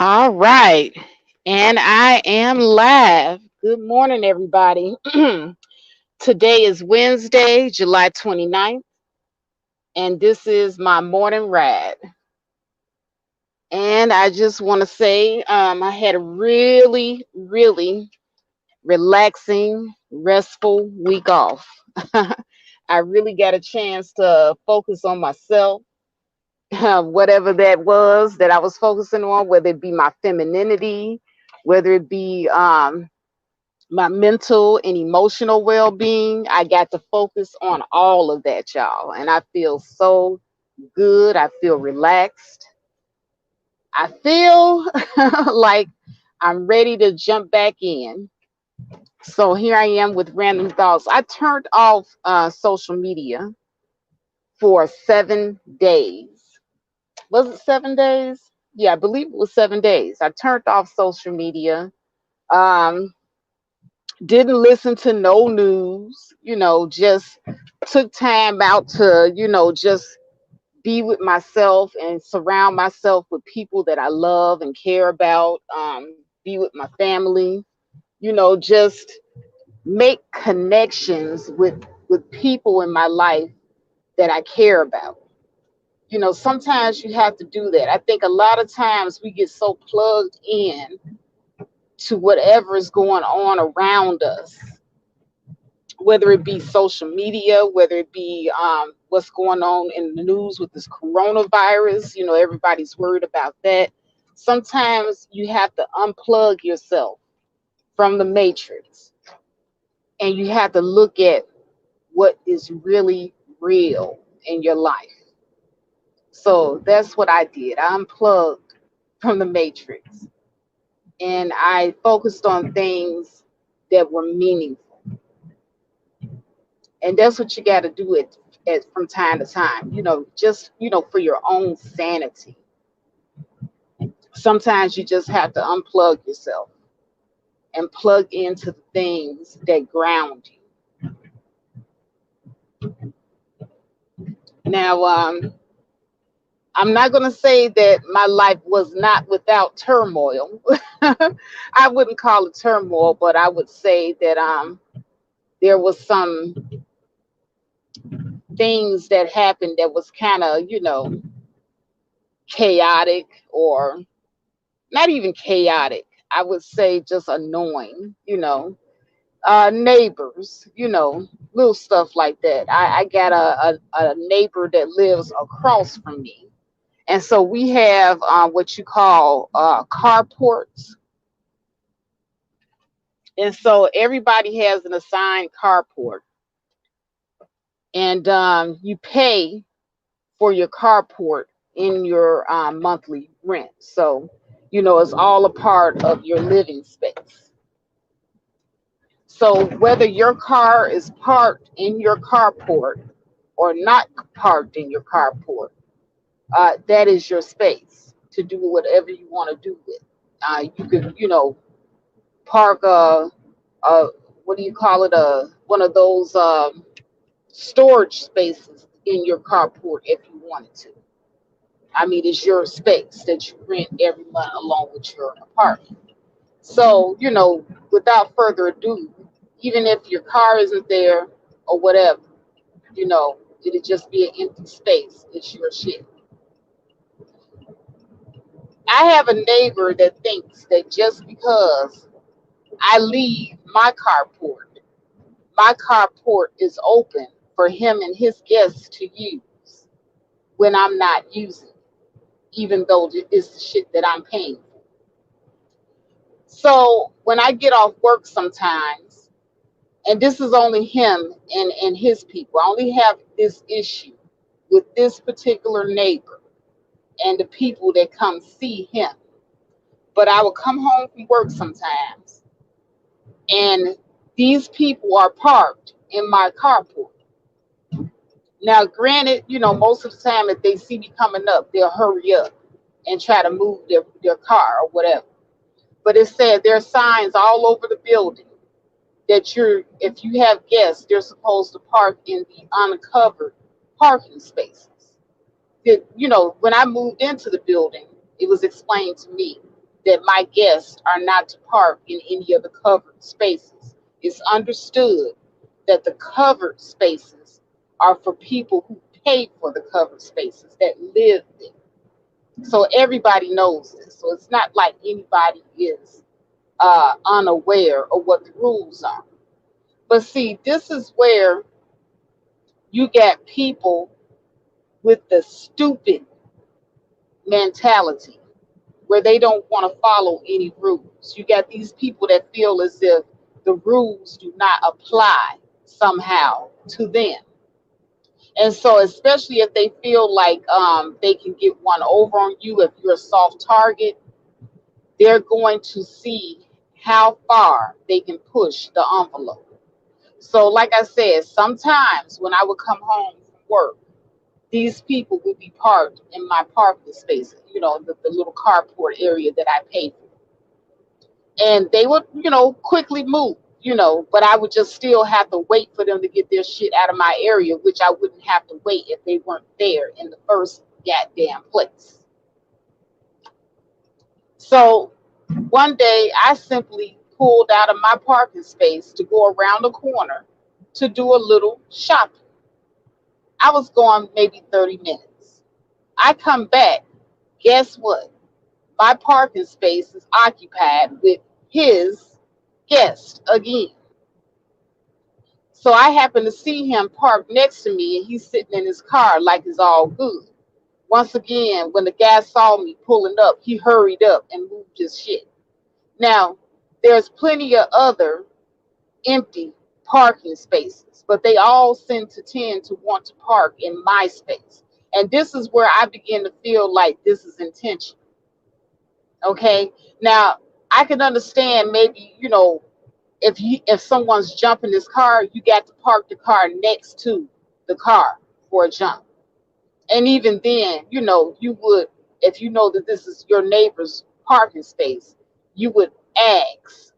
All right. And I am live. Good morning, everybody. Today is Wednesday, July 29th, and this is my morning ride. And I just want to say I had a really relaxing, restful week off. I really got a chance to focus on myself, whatever that was that I was focusing on, whether it be my femininity, whether it be my mental and emotional well-being. I got to focus on all of that, y'all, and I feel so good. I feel relaxed. I feel like I'm ready to jump back in. So here I am with random thoughts. I turned off social media for 7 days. Was it 7 days? Yeah, I believe it was 7 days. I turned off social media. um didn't listen to no news, just took time out to, just be with myself and surround myself with people that I love and care about, be with my family, just make connections with people in my life that I care about. Sometimes you have to do that. I think a lot of times we get so plugged in to whatever is going on around us, whether it be social media, whether it be what's going on in the news with this coronavirus. Everybody's worried about that. Sometimes you have to unplug yourself from the matrix and you have to look at what is really real in your life. So that's what I did. I unplugged from the matrix and I focused on things that were meaningful. And that's what you got to do it from time to time, just for your own sanity. Sometimes you just have to unplug yourself and plug into the things that ground you. Now, I'm not going to say that my life was not without turmoil. I wouldn't call it turmoil, but I would say that there was some things that happened that was kind of, chaotic, or not even chaotic. I would say just annoying, neighbors, little stuff like that. I got a neighbor that lives across from me. And so we have what you call carports. And so everybody has an assigned carport. And you pay for your carport in your monthly rent. So, it's all a part of your living space. So whether your car is parked in your carport or not parked in your carport, that is your space to do whatever you want to do with. You could, park a what do you call it? One of those storage spaces in your carport if you wanted to. I mean, it's your space that you rent every month along with your apartment. So, without further ado, even if your car isn't there or whatever, it'll just be an empty space. It's your shit. I have a neighbor that thinks that just because I leave my carport is open for him and his guests to use when I'm not using it, even though it's the shit that I'm paying for. So when I get off work sometimes, and this is only him and his people, I only have this issue with this particular neighbor and the people that come see him. But I will come home from work sometimes, and these people are parked in my carport. Now, granted, most of the time if they see me coming up, they'll hurry up and try to move their car or whatever. But it said there are signs all over the building that if you have guests, they're supposed to park in the uncovered parking spaces. When I moved into the building, it was explained to me that my guests are not to park in any of the covered spaces. It's understood that the covered spaces are for people who pay for the covered spaces that live there. So everybody knows this. So it's not like anybody is unaware of what the rules are. But see, this is where you get people with the stupid mentality where they don't want to follow any rules. You got these people that feel as if the rules do not apply somehow to them. And so, especially if they feel like they can get one over on you if you're a soft target, they're going to see how far they can push the envelope. So, like I said, sometimes when I would come home from work, these people would be parked in my parking space, the little carport area that I pay for. And they would, quickly move, but I would just still have to wait for them to get their shit out of my area, which I wouldn't have to wait if they weren't there in the first goddamn place. So one day I simply pulled out of my parking space to go around the corner to do a little shopping. I was gone maybe 30 minutes. I come back. Guess what? My parking space is occupied with his guest again. So I happened to see him parked next to me and he's sitting in his car like it's all good. Once again, when the guy saw me pulling up, he hurried up and moved his shit. Now, there's plenty of other empty parking spaces, but they all tend to want to park in my space. And this is where I begin to feel like this is intentional. Okay. Now, I can understand maybe, if someone's jumping this car, you got to park the car next to the car for a jump. And even then, you would, if you know that this is your neighbor's parking space, you would ask,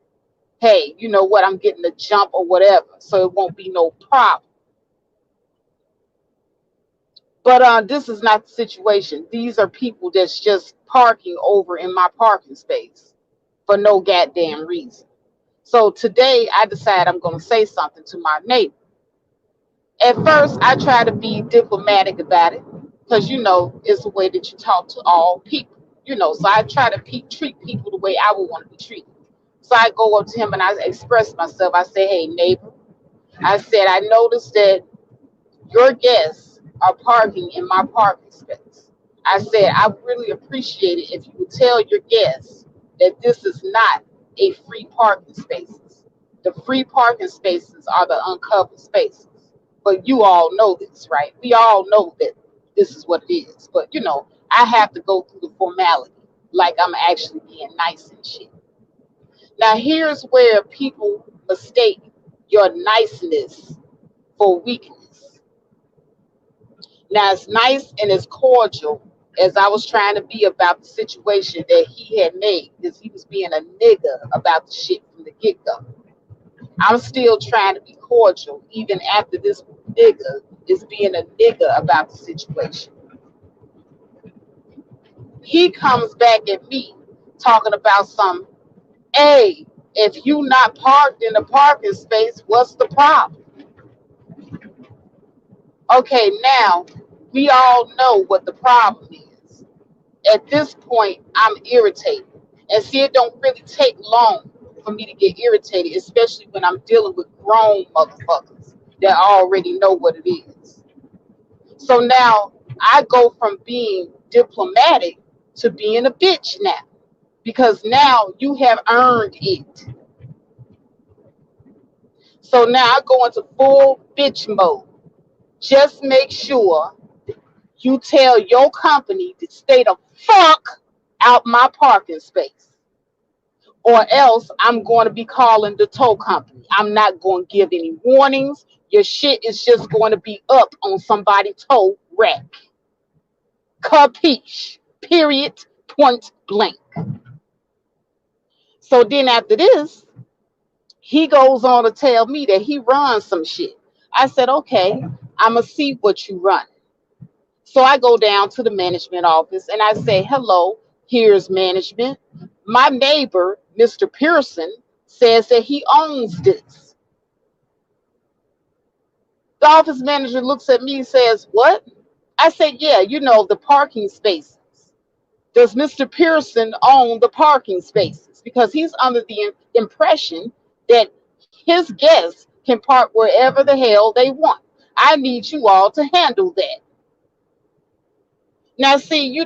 hey, you know what, I'm getting a jump or whatever, so it won't be no problem. But this is not the situation. These are people that's just parking over in my parking space for no goddamn reason. So today I decide I'm going to say something to my neighbor. At first, I try to be diplomatic about it because, it's the way that you talk to all people, So I try to treat people the way I would want to be treated. So I go up to him and I express myself. I say, hey, neighbor, I said, I noticed that your guests are parking in my parking space. I said, I would really appreciate it if you would tell your guests that this is not a free parking spaces. The free parking spaces are the uncovered spaces. But you all know this, right? We all know that this is what it is. But, I have to go through the formality like I'm actually being nice and shit. Now, here's where people mistake your niceness for weakness. Now, as nice and as cordial as I was trying to be about the situation that he had made, because he was being a nigga about the shit from the get go, I'm still trying to be cordial, even after this nigga is being a nigga about the situation. He comes back at me talking about some, hey, if you not parked in the parking space, what's the problem? Okay, now we all know what the problem is. At this point, I'm irritated. And see, it don't really take long for me to get irritated, especially when I'm dealing with grown motherfuckers that already know what it is. So now I go from being diplomatic to being a bitch now, because now you have earned it. So now I go into full bitch mode. Just make sure you tell your company to stay the fuck out my parking space, or else I'm going to be calling the tow company. I'm not going to give any warnings. Your shit is just going to be up on somebody's tow rack. Capiche? Period. Point blank. So then after this, he goes on to tell me that he runs some shit. I said, okay, I'm going to see what you run. So I go down to the management office and I say, hello, Here's management. My neighbor, Mr. Pearson, says that he owns this. The office manager looks at me and says, what? I said, yeah, the parking spaces. Does Mr. Pearson own the parking spaces? Because he's under the impression that his guests can park wherever the hell they want. I need you all to handle that. Now, see,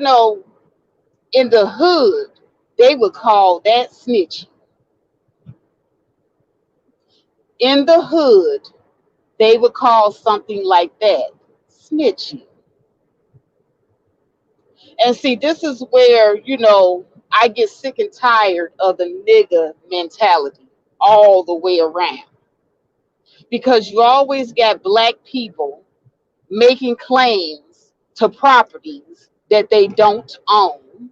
in the hood, they would call that snitching. In the hood, they would call something like that snitching. And see, this is where, I get sick and tired of the nigga mentality all the way around. Because you always got black people making claims to properties that they don't own.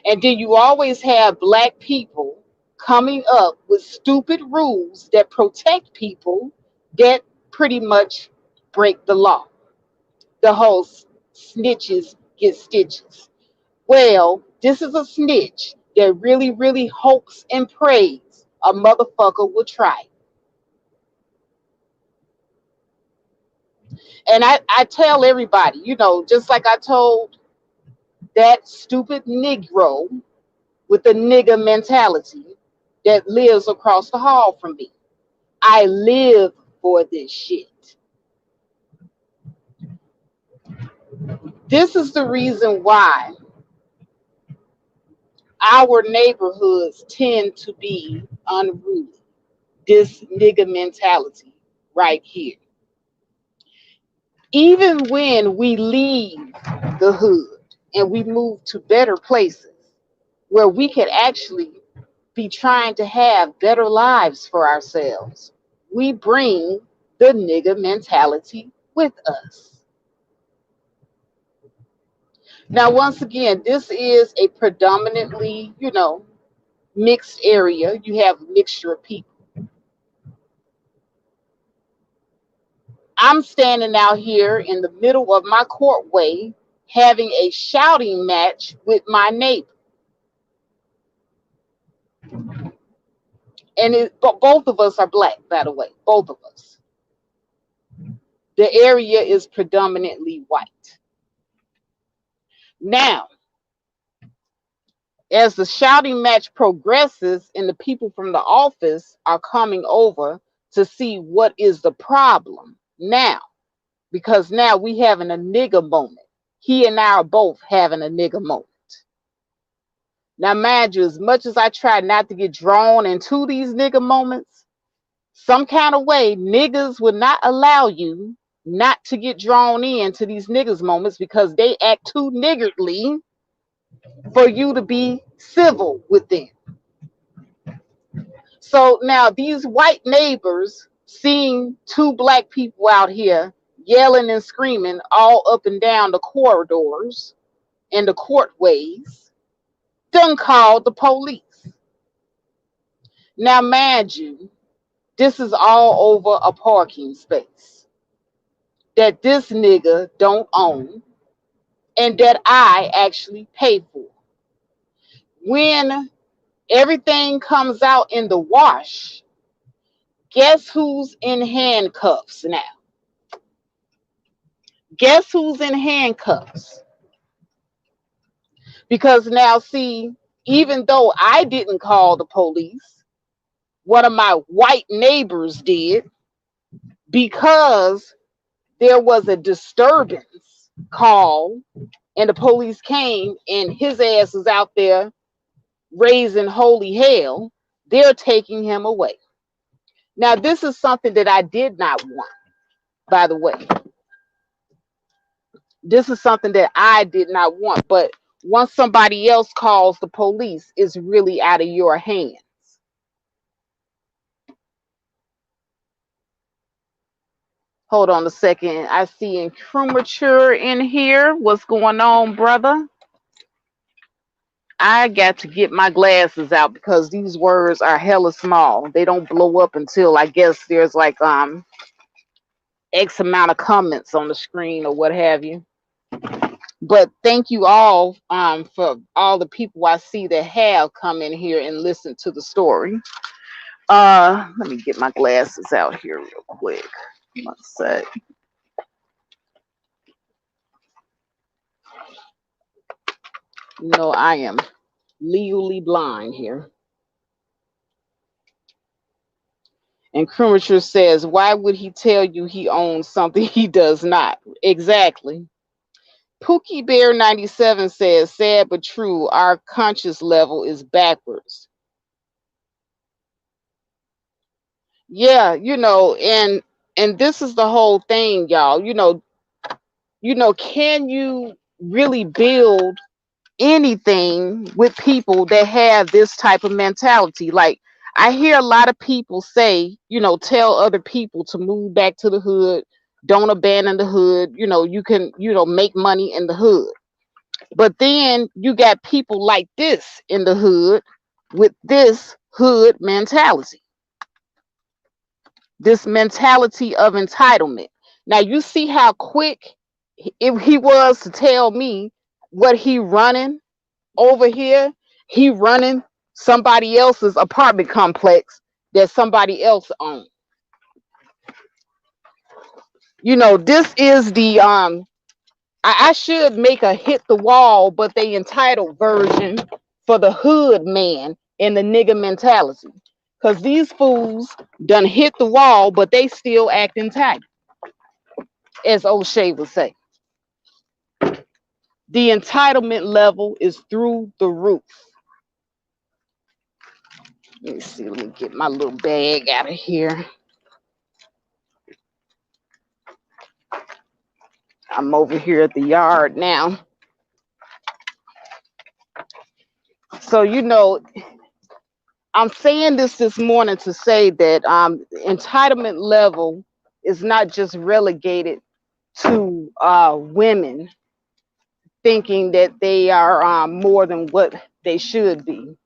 And then you always have black people coming up with stupid rules that protect people that pretty much break the law. The whole snitches get stitches. Well, this is a snitch that really, really hopes and prays a motherfucker will try. And I tell everybody, just like I told that stupid Negro with the nigger mentality that lives across the hall from me. I live for this shit. This is the reason why our neighborhoods tend to be unruly. This nigger mentality right here. Even when we leave the hood and we move to better places where we could actually be trying to have better lives for ourselves, we bring the nigger mentality with us. Now, once again, this is a predominantly, mixed area. You have a mixture of people. I'm standing out here in the middle of my courtway having a shouting match with my neighbor. And both of us are black, by the way, both of us. The area is predominantly white. Now, as the shouting match progresses and the people from the office are coming over to see what is the problem now, because now we having a nigger moment. He and I are both having a nigger moment. Now, mind you, as much as I try not to get drawn into these nigger moments, some kind of way, niggas would not allow you not to get drawn into these niggas moments because they act too niggardly for you to be civil with them. So now these white neighbors seeing two black people out here yelling and screaming all up and down the corridors and the courtways done called the police. Now, mind you, this is all over a parking space that this nigga don't own and that I actually pay for. When everything comes out in the wash, guess who's in handcuffs now? Guess who's in handcuffs? Because now, see, even though I didn't call the police, one of my white neighbors did, because there was a disturbance call and the police came and his ass is out there raising holy hell. They're taking him away. Now, this is something that I did not want, by the way. This is something that I did not want, but once somebody else calls the police, it's really out of your hands. Hold on a second. I see Premature in here. What's going on, brother? I got to get my glasses out because these words are hella small. They don't blow up until I guess there's like X amount of comments on the screen or what have you. But thank you all for all the people I see that have come in here and listened to the story. Let me get my glasses out here real quick. One sec. No, I am legally blind here. And Cremature says, why would he tell you he owns something he does not? Exactly. Pookie Bear 97 says, sad but true, our conscious level is backwards. Yeah, and this is the whole thing, y'all. Can you really build anything with people that have this type of mentality? Like, I hear a lot of people say, tell other people to move back to the hood, don't abandon the hood, you can, make money in the hood. But then you got people like this in the hood with this hood mentality, this mentality of entitlement. Now you see how quick if he was to tell me what he running over here, he running somebody else's apartment complex that somebody else owns. This is the I should make a hit the wall, but they entitled version for the hood man and the nigga mentality. Cause these fools done hit the wall, but they still act entitled, as O'Shea would say. The entitlement level is through the roof. Let me see, let me get my little bag out of here. I'm over here at the yard now. So, I'm saying this morning to say that entitlement level is not just relegated to women thinking that they are more than what they should be,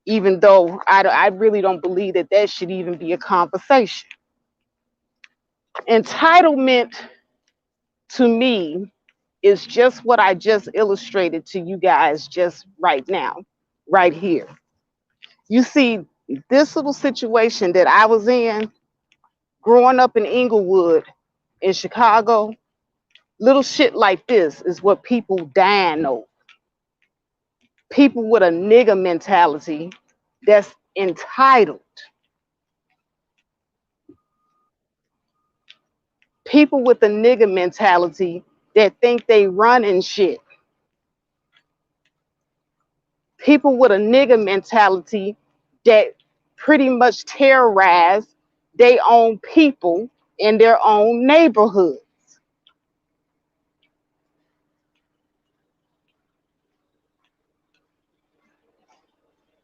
even though I really don't believe that that should even be a conversation. Entitlement to me is just what I just illustrated to you guys just right now, right here. You see, this little situation that I was in growing up in Inglewood in Chicago, little shit like this is what people dying over. People with a nigger mentality that's entitled. People with a nigger mentality that think they running shit. People with a nigger mentality that pretty much terrorize their own people in their own neighborhood.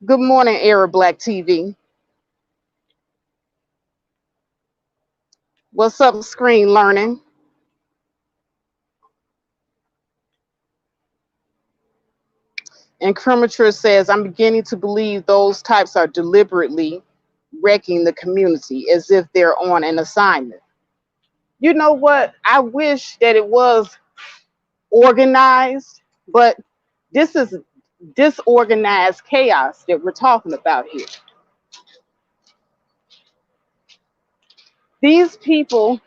Good morning, Era Black TV. What's up, Screen Learning? And Cremature says, I'm beginning to believe those types are deliberately wrecking the community as if they're on an assignment. You know what? I wish that it was organized, but this is disorganized chaos that we're talking about here. These people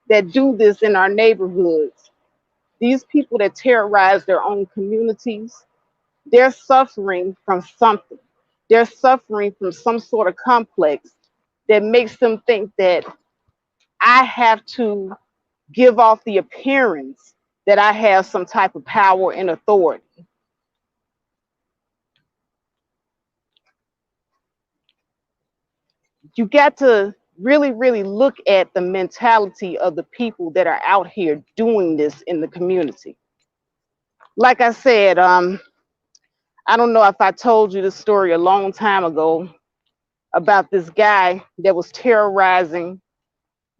that do this in our neighborhoods, these people that terrorize their own communities, they're suffering from something. They're suffering from some sort of complex that makes them think that I have to give off the appearance that I have some type of power and authority. You got to really, really look at the mentality of the people that are out here doing this in the community. Like I said, I don't know if I told you this story a long time ago about this guy that was terrorizing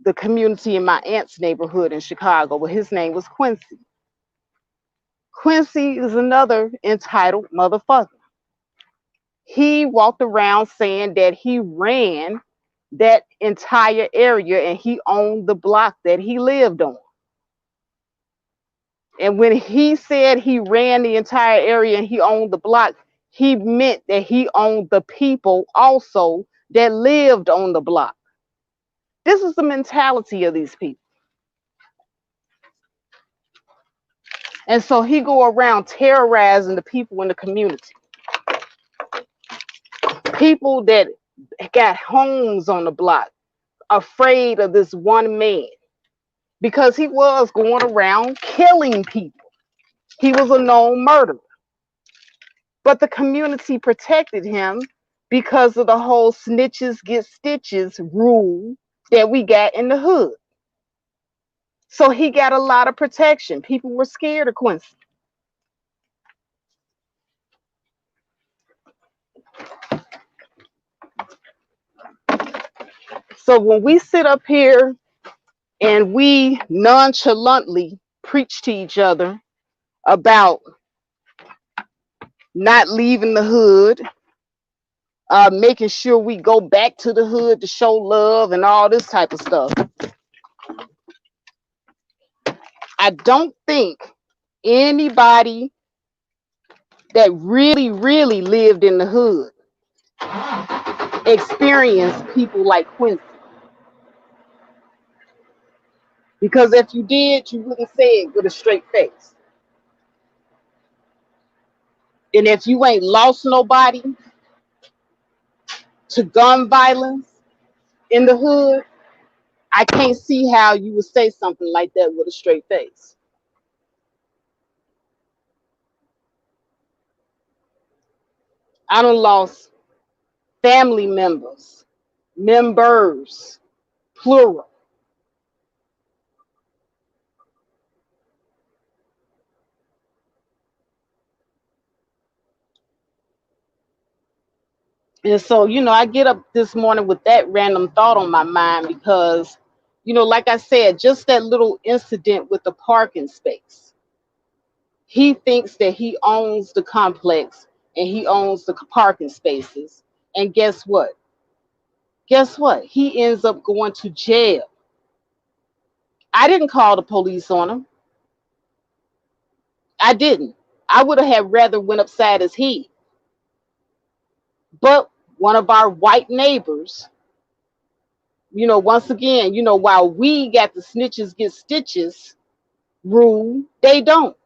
the community in my aunt's neighborhood in Chicago, but his name was Quincy. Quincy is another entitled motherfucker. He walked around saying that he ran that entire area and he owned the block that he lived on. And when he said he ran the entire area and he owned the block, he meant that he owned the people also that lived on the block. This is the mentality of these people. And so he go around terrorizing the people in the community. People that got homes on the block, afraid of this one man, because he was going around killing people. He was a known murderer. But the community protected him because of the whole snitches get stitches rule that we got in the hood. So he got a lot of protection. People were scared of Quincy. So when we sit up here and we nonchalantly preach to each other about not leaving the hood, making sure we go back to the hood to show love and all this type of stuff, I don't think anybody that really, really lived in the hood experienced people like Quincy. Because if you did, you wouldn't say it with a straight face. And if you ain't lost nobody to gun violence in the hood, I can't see how you would say something like that with a straight face. I done lost family members, plural. And so, I get up this morning with that random thought on my mind because, like I said, just that little incident with the parking space. He thinks that he owns the complex and he owns the parking spaces. And guess what? Guess what? He ends up going to jail. I didn't call the police on him. I didn't. I would have had rather went upside his head. But one of our white neighbors, once again, while we got the snitches get stitches rule, they don't.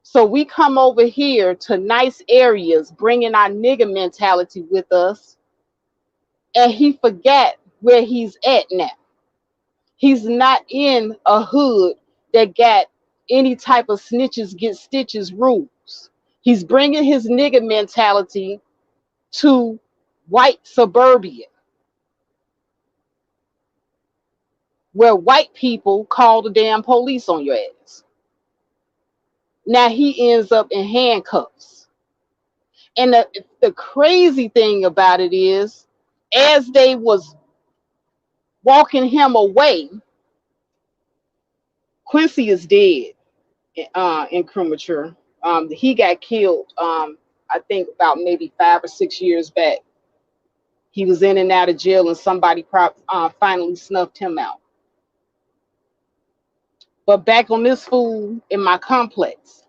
So we come over here to nice areas, bringing our nigga mentality with us, and he forgot where he's at now. He's not in a hood that got any type of snitches get stitches rules. He's bringing his nigga mentality to white suburbia, where white people call the damn police on your ass. Now he ends up in handcuffs. And the crazy thing about it is, as they was walking him away, Quincy is dead in Cremature. He got killed, I think about maybe 5 or 6 years back. He was in and out of jail and somebody finally snuffed him out. But back on this fool in my complex,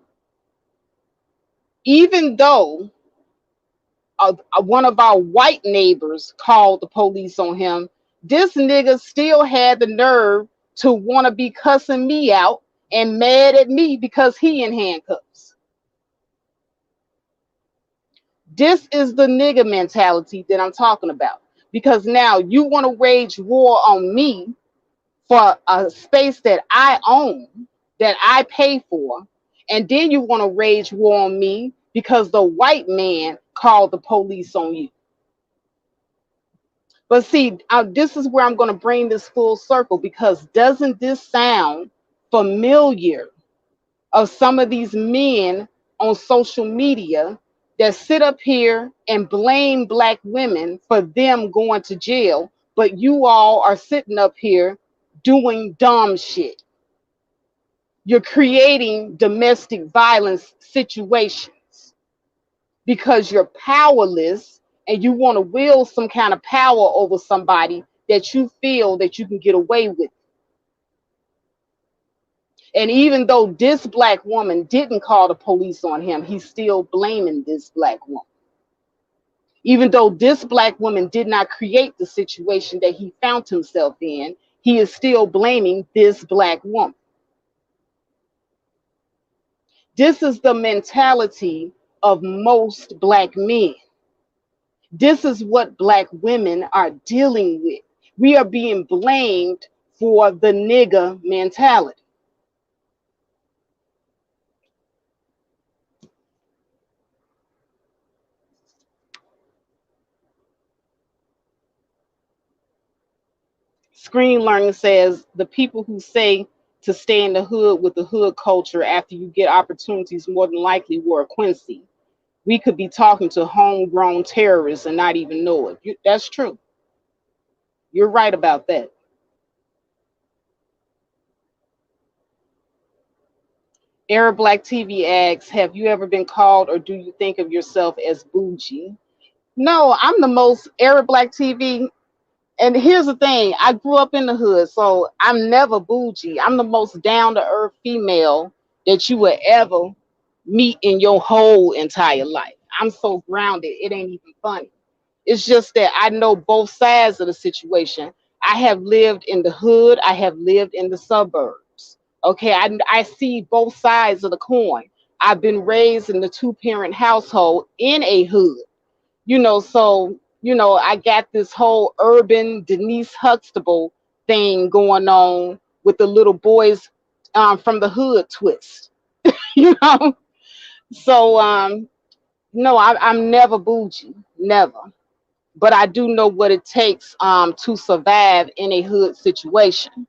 even though one of our white neighbors called the police on him, this nigga still had the nerve to want to be cussing me out and mad at me because he in handcuffs. This is the nigga mentality that I'm talking about. Because now you want to wage war on me for a space that I own, that I pay for, and then you want to rage war on me because the white man called the police on you. But see, this is where I'm going to bring this full circle, because doesn't this sound familiar of some of these men on social media that sit up here and blame black women for them going to jail, but you all are sitting up here doing dumb shit? You're creating domestic violence situations because you're powerless and you want to wield some kind of power over somebody that you feel that you can get away with. And even though this black woman didn't call the police on him, he's still blaming this black woman. Even though this black woman did not create the situation that he found himself in, he is still blaming this black woman. This is the mentality of most black men. This is what black women are dealing with. We are being blamed for the nigger mentality. Screen Learning says the people who say to stay in the hood with the hood culture after you get opportunities more than likely were a Quincy. We could be talking to homegrown terrorists and not even know it. That's true. You're right about that. Arab Black TV asks, have you ever been called or do you think of yourself as bougie? No, I'm the most Arab Black TV. And here's the thing, I grew up in the hood, so I'm never bougie. I'm the most down to earth female that you would ever meet in your whole entire life. I'm so grounded, it ain't even funny. It's just that I know both sides of the situation. I have lived in the hood, I have lived in the suburbs. Okay, I see both sides of the coin. I've been raised in the two-parent household in a hood, so I got this whole urban Denise Huxtable thing going on with the little boys from the hood twist. you know so no, I'm never bougie, never, but I do know what it takes to survive in a hood situation.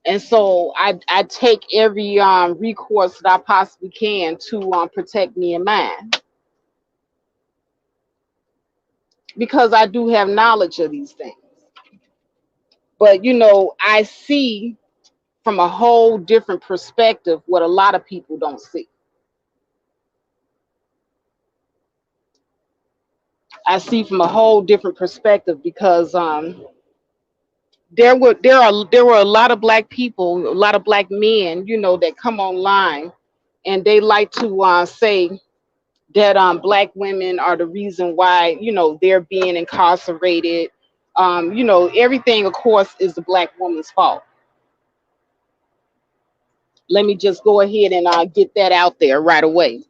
And so I take every recourse that I possibly can to protect me and mine, because I do have knowledge of these things. But I see from a whole different perspective what a lot of people don't see. I see from a whole different perspective because there were a lot of black people, a lot of black men, that come online and they like to say that black women are the reason why they're being incarcerated. Everything, of course, is the black woman's fault. Let me just go ahead and get that out there right away.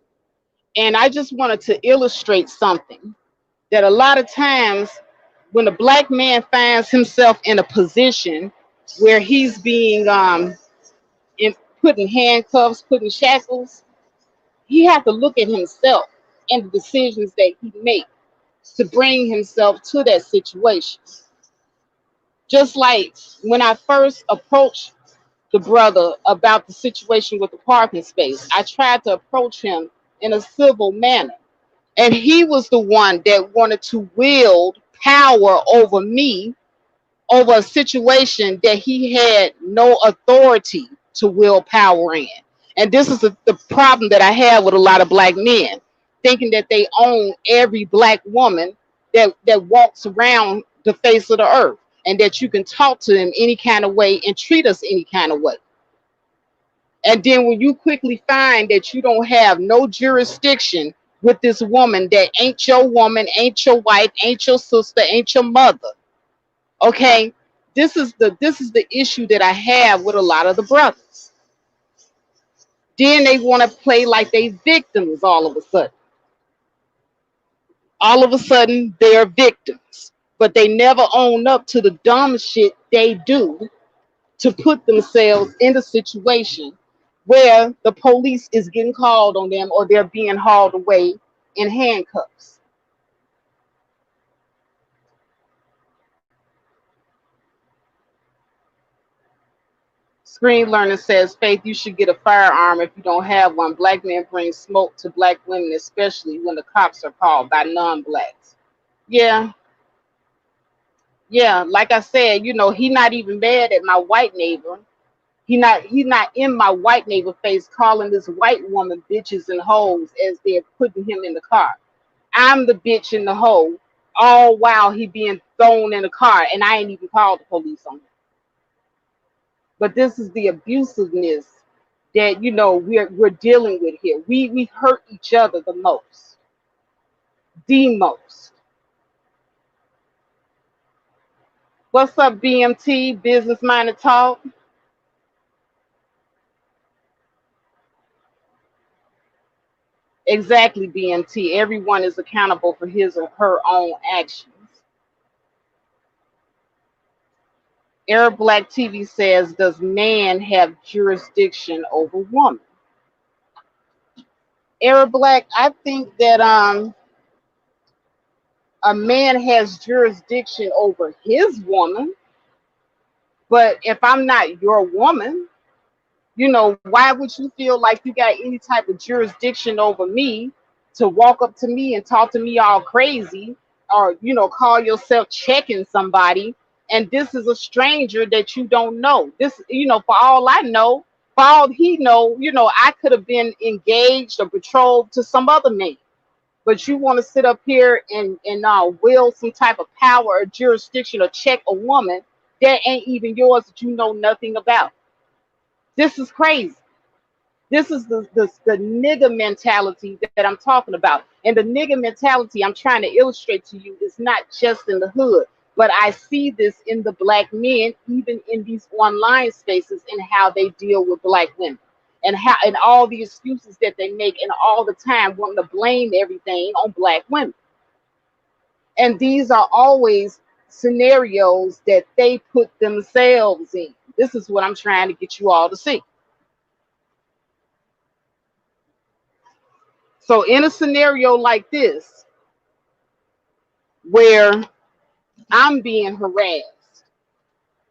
And I just wanted to illustrate something, that a lot of times when a black man finds himself in a position where he's being in, put in handcuffs, put in shackles, he has to look at himself and the decisions that he makes to bring himself to that situation. Just like when I first approached the brother about the situation with the parking space, I tried to approach him in a civil manner. And he was the one that wanted to wield power over me, over a situation that he had no authority to wield power in. And this is the problem that I have with a lot of black men, thinking that they own every black woman that walks around the face of the earth, and that you can talk to them any kind of way and treat us any kind of way. And then when you quickly find that you don't have no jurisdiction with this woman that ain't your woman, ain't your wife, ain't your sister, ain't your mother. Okay? This is the issue that I have with a lot of the brothers. Then they want to play like they victims all of a sudden. All of a sudden they're victims. But they never own up to the dumb shit they do to put themselves in a situation where the police is getting called on them or they're being hauled away in handcuffs. Screen Learner says, Faith, you should get a firearm if you don't have one. Black men bring smoke to black women, especially when the cops are called by non-blacks. Yeah, yeah. Like I said, he not even mad at my white neighbor. He not in my white neighbor face calling this white woman bitches and hoes as they're putting him in the car. I'm the bitch in the hole, all while he being thrown in the car, and I ain't even called the police on him. But this is the abusiveness that we're dealing with here. We hurt each other the most, the most. What's up, BMT? Business Minded Talk. Exactly, BMT. Everyone is accountable for his or her own actions. Arab Black TV says, does man have jurisdiction over woman? Arab Black, I think that a man has jurisdiction over his woman, but if I'm not your woman, why would you feel like you got any type of jurisdiction over me to walk up to me and talk to me all crazy, or call yourself checking somebody, and this is a stranger that you don't know? This, for all I know, for all he know, I could have been engaged or betrothed to some other man. But you want to sit up here and wield some type of power or jurisdiction or check a woman that ain't even yours, that you know nothing about. This is crazy. This is the nigga mentality that I'm talking about. And the nigga mentality I'm trying to illustrate to you is not just in the hood, but I see this in the black men, even in these online spaces, and how they deal with black women. And all the excuses that they make, and all the time wanting to blame everything on black women. And these are always scenarios that they put themselves in. This is what I'm trying to get you all to see. So in a scenario like this, where I'm being harassed,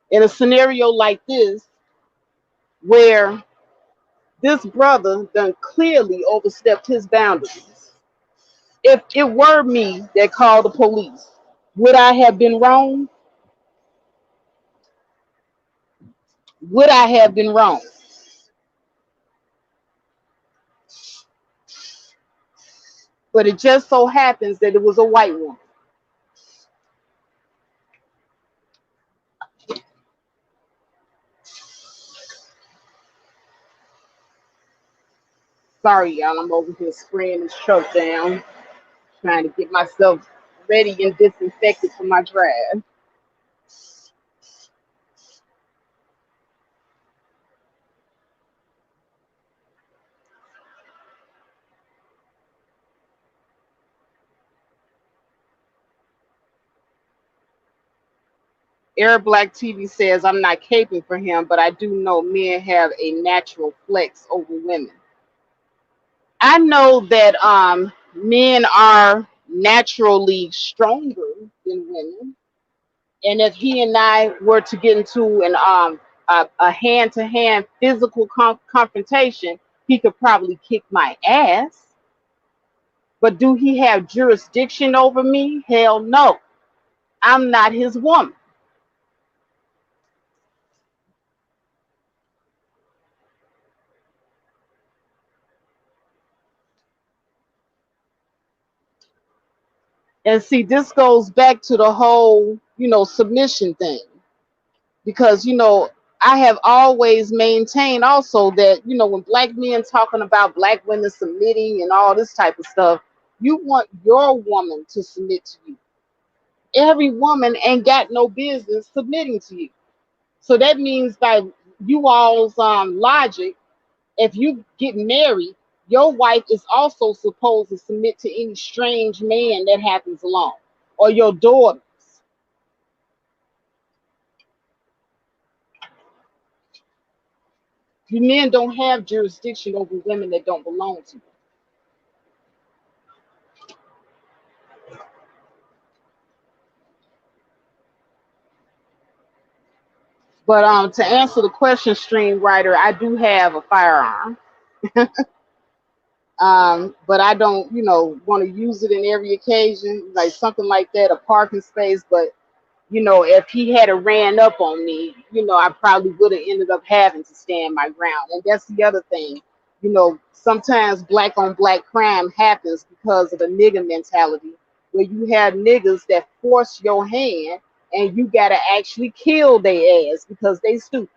in a scenario like this, where this brother done clearly overstepped his boundaries, if it were me that called the police, would I have been wrong? Would I have been wrong? But it just so happens that it was a white woman. Sorry, y'all, I'm over here spraying this truck down, trying to get myself ready and disinfected for my drive. Arab Black TV says, I'm not caping for him, but I do know men have a natural flex over women. I know that men are naturally stronger than women. And if he and I were to get into a hand-to-hand physical confrontation, he could probably kick my ass. But do he have jurisdiction over me? Hell no. I'm not his woman. And see, this goes back to the whole, submission thing. Because, I have always maintained also that, when black men talking about black women submitting and all this type of stuff, you want your woman to submit to you. Every woman ain't got no business submitting to you. So that means by you all's logic, if you get married, your wife is also supposed to submit to any strange man that happens along, or your daughters. You men don't have jurisdiction over women that don't belong to you. But to answer the question, stream writer, I do have a firearm. But I don't, want to use it in every occasion, like something like that, a parking space. But if he had a ran up on me, I probably would have ended up having to stand my ground. And that's the other thing. Sometimes black on black crime happens because of the nigga mentality, where you have niggas that force your hand and you gotta actually kill their ass because they stupid.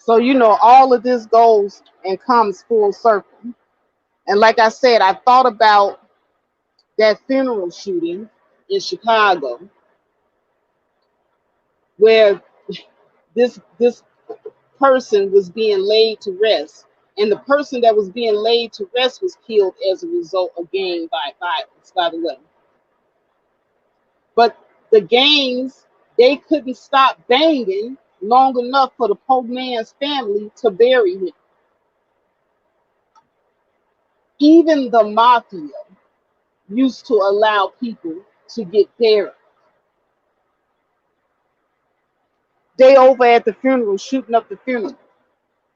So, all of this goes and comes full circle. And like I said, I thought about that funeral shooting in Chicago where this person was being laid to rest. And the person that was being laid to rest was killed as a result of gang violence, by the way. But the gangs, they couldn't stop banging long enough for the poor man's family to bury him. Even the mafia used to allow people to get buried. They over at the funeral shooting up the funeral.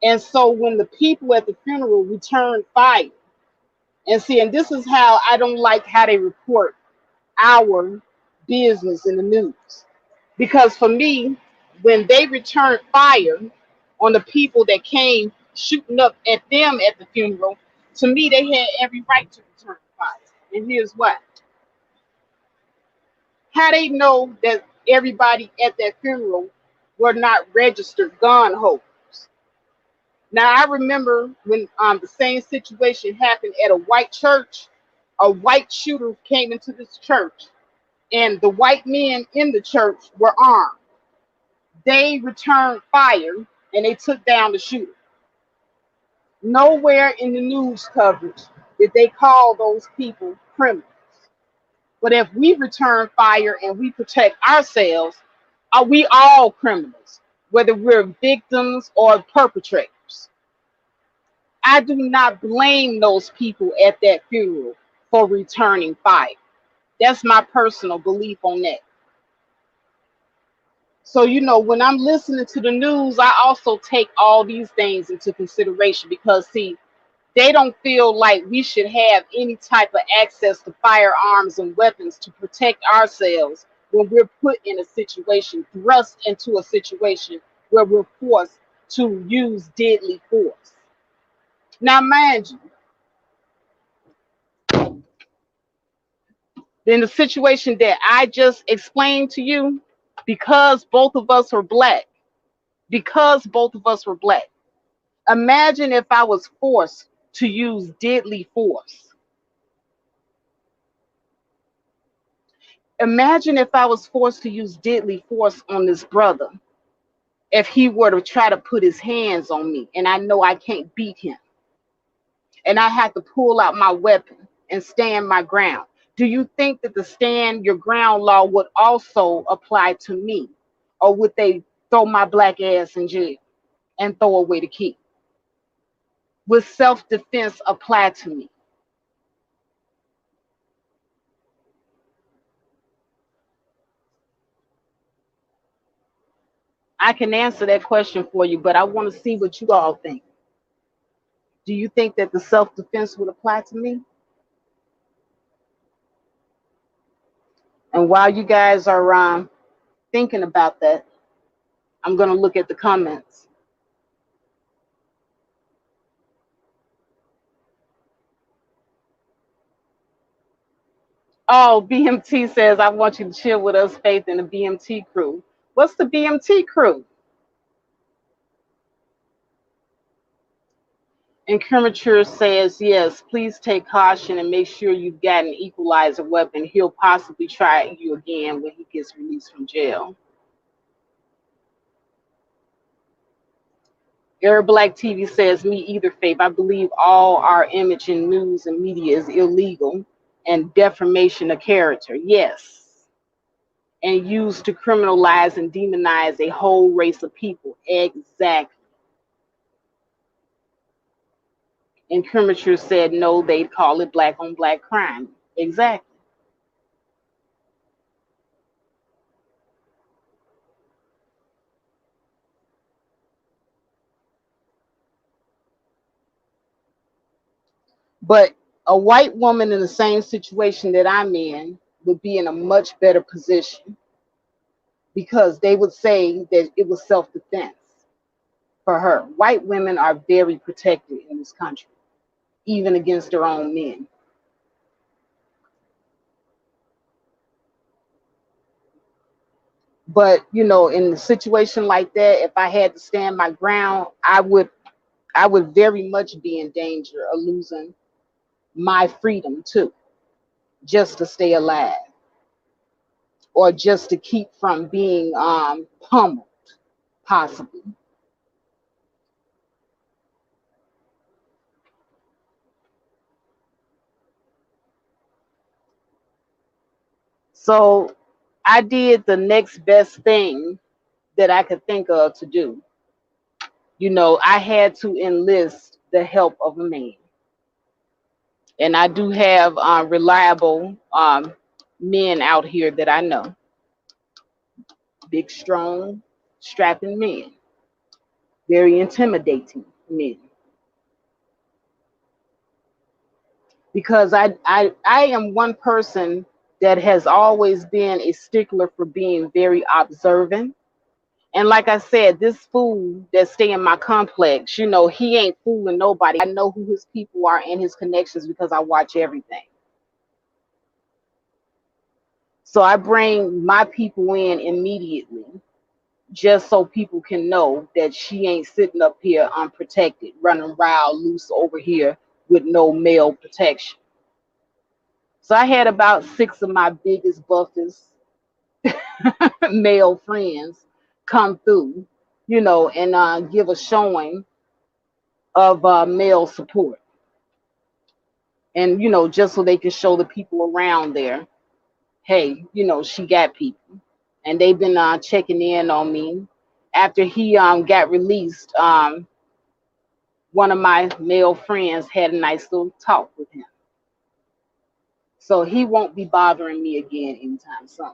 And so when the people at the funeral returned fire, and this is how I don't like how they report our business in the news. Because for me, when they returned fire on the people that came shooting up at them at the funeral, to me, they had every right to return fire. And here's why. How they know that everybody at that funeral were not registered gun holders? Now, I remember when the same situation happened at a white church. A white shooter came into this church, and the white men in the church were armed. They returned fire and they took down the shooter. Nowhere in the news coverage did they call those people criminals. But if we return fire and we protect ourselves, are we all criminals, whether we're victims or perpetrators? I do not blame those people at that funeral for returning fire. That's my personal belief on that. So, when I'm listening to the news, I also take all these things into consideration because, see, they don't feel like we should have any type of access to firearms and weapons to protect ourselves when we're put in a situation, thrust into a situation where we're forced to use deadly force. Now, mind you, in the situation that I just explained to you, because both of us are black, because both of us were black, imagine if I was forced to use deadly force. Imagine if I was forced to use deadly force on this brother, if he were to try to put his hands on me and I know I can't beat him and I have to pull out my weapon and stand my ground. Do you think that the stand your ground law would also apply to me? Or would they throw my black ass in jail and throw away the key? Would self-defense apply to me? I can answer that question for you, but I want to see what you all think. Do you think that the self-defense would apply to me? And while you guys are thinking about that, I'm going to look at the comments. Oh, BMT says, I want you to chill with us, Faith, and the BMT crew. What's the BMT crew? And Kermature says, yes, please take caution and make sure you've got an equalizer weapon. He'll possibly try you again when he gets released from jail. Air Black TV says, me either, Faith. I believe all our image in news and media is illegal and defamation of character. Yes. And used to criminalize and demonize a whole race of people. Exactly. And Kermature said, no, they'd call it black on black crime. Exactly. But a white woman in the same situation that I'm in would be in a much better position because they would say that it was self-defense for her. White women are very protected in this country, even against their own men. But in a situation like that, if I had to stand my ground, I would very much be in danger of losing my freedom too, just to stay alive, or just to keep from being pummeled, possibly. So I did the next best thing that I could think of to do. I had to enlist the help of a man. And I do have reliable men out here that I know, big, strong, strapping men, very intimidating men. Because I am one person that has always been a stickler for being very observant. And like I said, this fool that stay in my complex, he ain't fooling nobody. I know who his people are and his connections because I watch everything. So I bring my people in immediately just so people can know that she ain't sitting up here unprotected, running wild loose over here with no male protection. So I had about six of my biggest, buffest male friends come through, and give a showing of male support. And, just so they can show the people around there, hey, she got people. And they've been checking in on me. After he got released, one of my male friends had a nice little talk with him. So he won't be bothering me again anytime soon.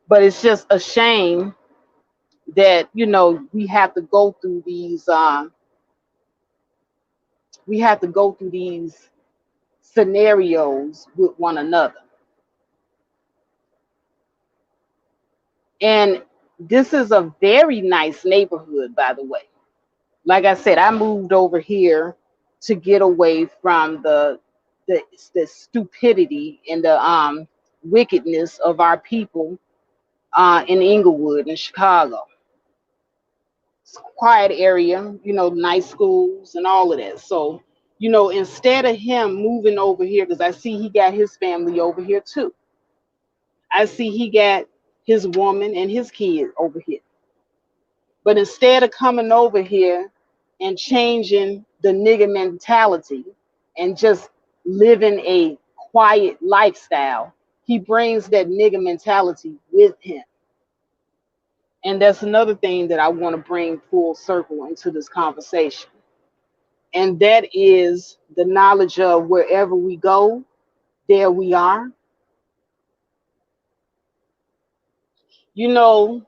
But it's just a shame that we have to go through these scenarios with one another. And this is a very nice neighborhood, by the way. Like I said, I moved over here to get away from the, the stupidity and the wickedness of our people in Inglewood in Chicago. It's a quiet area, nice schools and all of that. So, instead of him moving over here, because I see he got his family over here too. I see he got his woman and his kid over here. But instead of coming over here and changing the nigga mentality and just living a quiet lifestyle, he brings that nigga mentality with him. And that's another thing that I want to bring full circle into this conversation. And that is the knowledge of wherever we go, there we are. You know,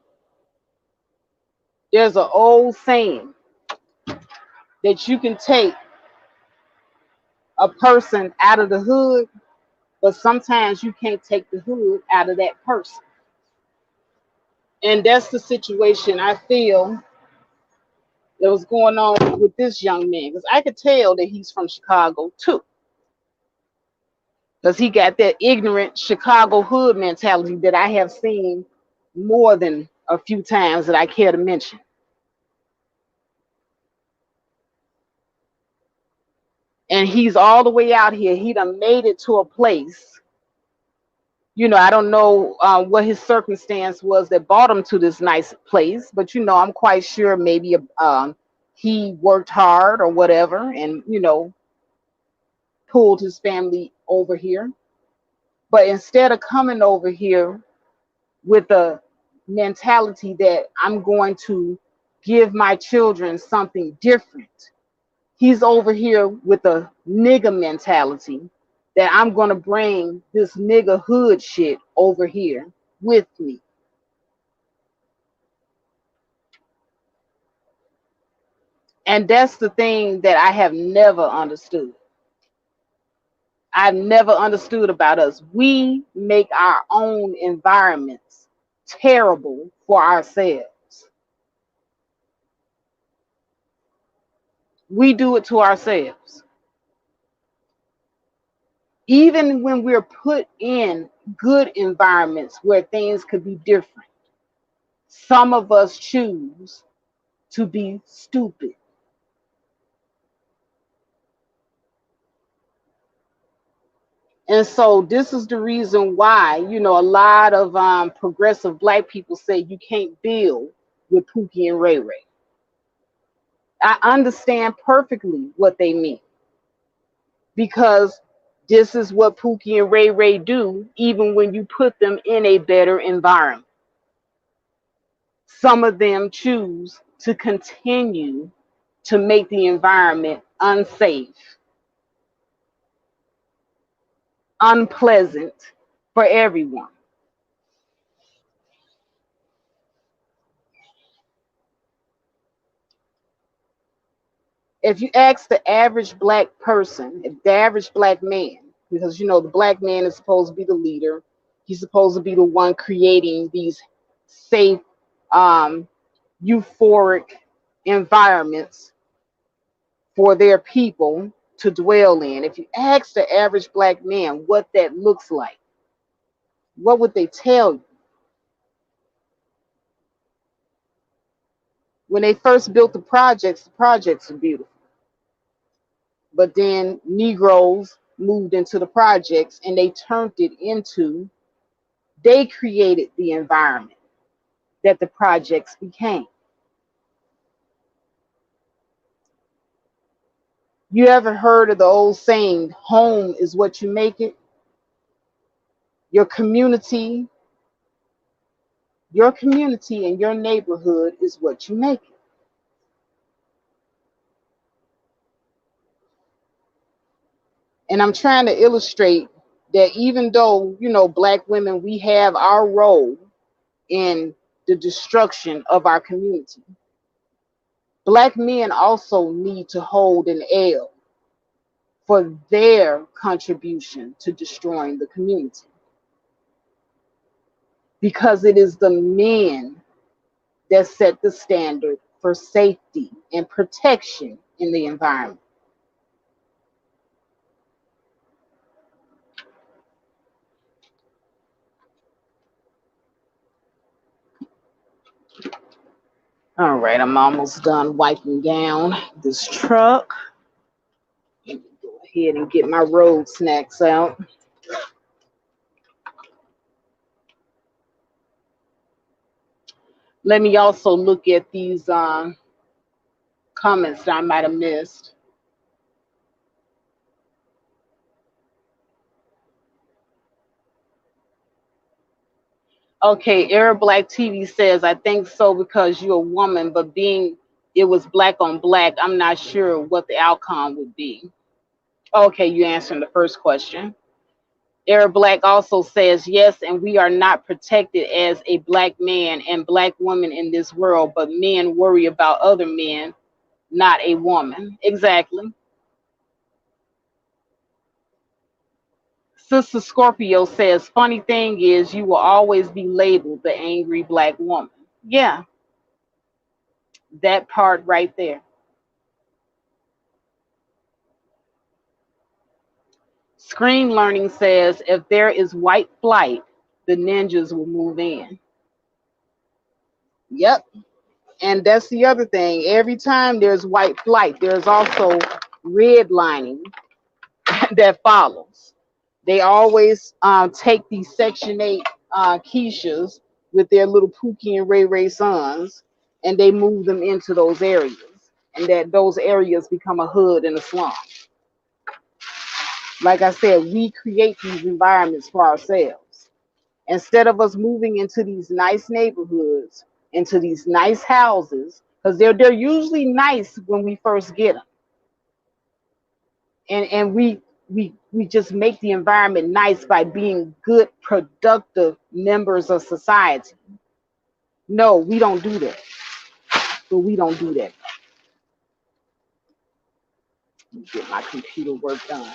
there's an old saying that you can take a person out of the hood, but sometimes you can't take the hood out of that person. And that's the situation I feel that was going on with this young man. Because I could tell that he's from Chicago too. Because he got that ignorant Chicago hood mentality that I have seen more than a few times that I care to mention. And he's all the way out here. He done made it to a place. I don't know what his circumstance was that brought him to this nice place, but I'm quite sure maybe he worked hard or whatever, and pulled his family over here. But instead of coming over here with a mentality that I'm going to give my children something different, he's over here with a nigga mentality that I'm going to bring this nigga hood shit over here with me. And that's the thing that I have never understood. I've never understood about us. We make our own environments terrible for ourselves. We do it to ourselves. Even when we're put in good environments where things could be different, some of us choose to be stupid. And so this is the reason why, a lot of progressive black people say you can't build with Pookie and Ray Ray. I understand perfectly what they mean because this is what Pookie and Ray Ray do, even when you put them in a better environment. Some of them choose to continue to make the environment unsafe, unpleasant for everyone. If you ask the average black person, if the average black man, because the black man is supposed to be the leader, he's supposed to be the one creating these safe, um, euphoric environments for their people to dwell in. If you ask the average black man what that looks like, what would they tell you? When they first built the projects were beautiful. But then Negroes moved into the projects and they turned it into, they created the environment that the projects became. You ever heard of the old saying, home is what you make it? Your community, and your neighborhood is what you make it. And I'm trying to illustrate that even though, black women, we have our role in the destruction of our community, black men also need to hold an L for their contribution to destroying the community. Because it is the men that set the standard for safety and protection in the environment. All right, I'm almost done wiping down this truck. Let me go ahead and get my road snacks out. Let me also look at these comments that I might have missed. Okay, Arab Black TV says, I think so because you're a woman, but being it was black on black, I'm not sure what the outcome would be. Okay, you answering the first question. Arab Black also says, yes, and we are not protected as a black man and black woman in this world, but men worry about other men, not a woman. Exactly. Sister Scorpio says, funny thing is, you will always be labeled the angry black woman. Yeah, that part right there. Screen Learning says, if there is white flight, the ninjas will move in. Yep. And that's the other thing. Every time there's white flight, there's also redlining that follows. They always take these Section 8 Keishas with their little Pookie and Ray Ray sons, and they move them into those areas. And that those areas become a hood and a slum. Like I said, we create these environments for ourselves. Instead of us moving into these nice neighborhoods, into these nice houses, because they're usually nice when we first get them, and we just make the environment nice by being good, productive members of society. No, we don't do that. But we don't do that. Let me get my computer work done.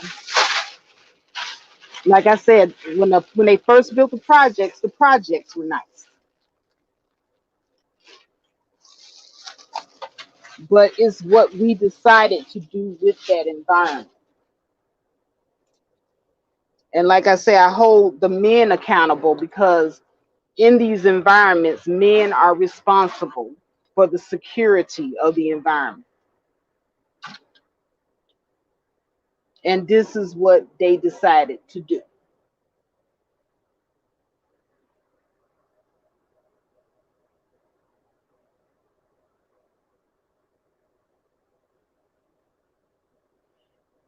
Like I said, when they first built the projects were nice. but it's what we decided to do with that environment. And like I say, I hold the men accountable because in these environments, men are responsible for the security of the environment. And this is what they decided to do.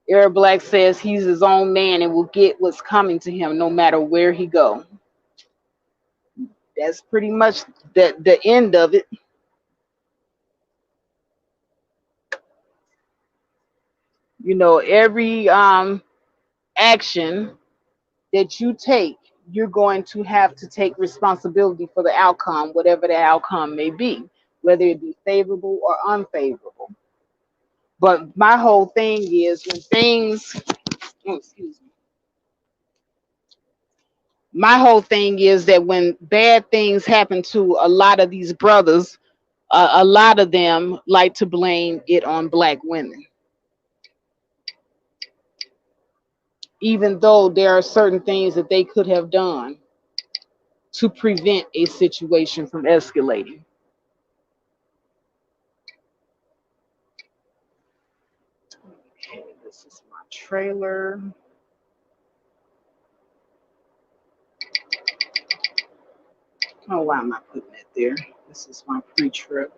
Eric Black says he's his own man and will get what's coming to him no matter where he go. That's pretty much the end of it. You know, every action that you take, you're going to have to take responsibility for the outcome, whatever the outcome may be, whether it be favorable or unfavorable. But my whole thing is when things, oh, excuse me, my whole thing is that when bad things happen to a lot of these brothers, a lot of them like to blame it on black women, even though there are certain things that they could have done to prevent a situation from escalating. Okay, this is my trailer. Oh, why am I putting it there? This is my pre-trip.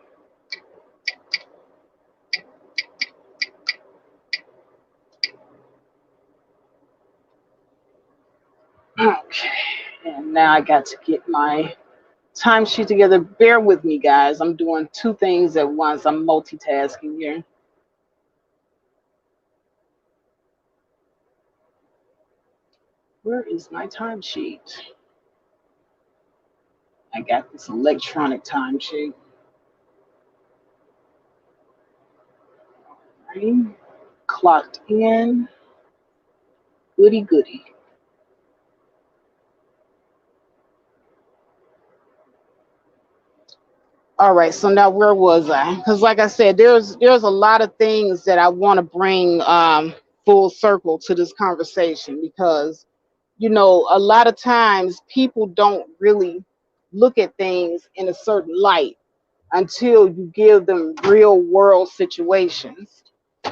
Okay, and now I got to get my timesheet together. Bear with me, guys. I'm doing two things at once. I'm multitasking here. Where is my timesheet? I got this electronic timesheet. Right. Clocked in. Goody goody. All right, so now where was I? Because like I said, there's a lot of things that I want to bring full circle to this conversation because you know a lot of times people don't really look at things in a certain light until you give them real world situations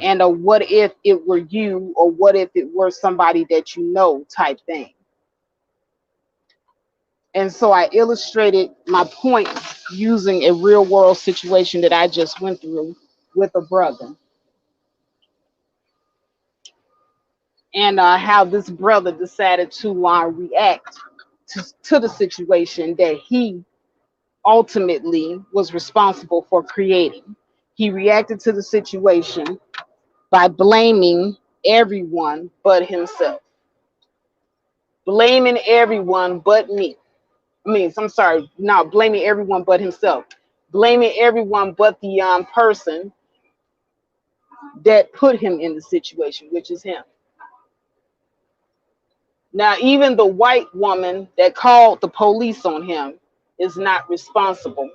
and a what if it were you or what if it were somebody that you know type thing. And so I illustrated my point using a real world situation that I just went through with a brother, and how this brother decided to react to the situation that he ultimately was responsible for creating. He reacted to the situation by blaming everyone but himself, blaming everyone but me. I'm sorry, not blaming everyone but himself, blaming everyone but the person that put him in the situation, which is him. Now, even the white woman that called the police on him is not responsible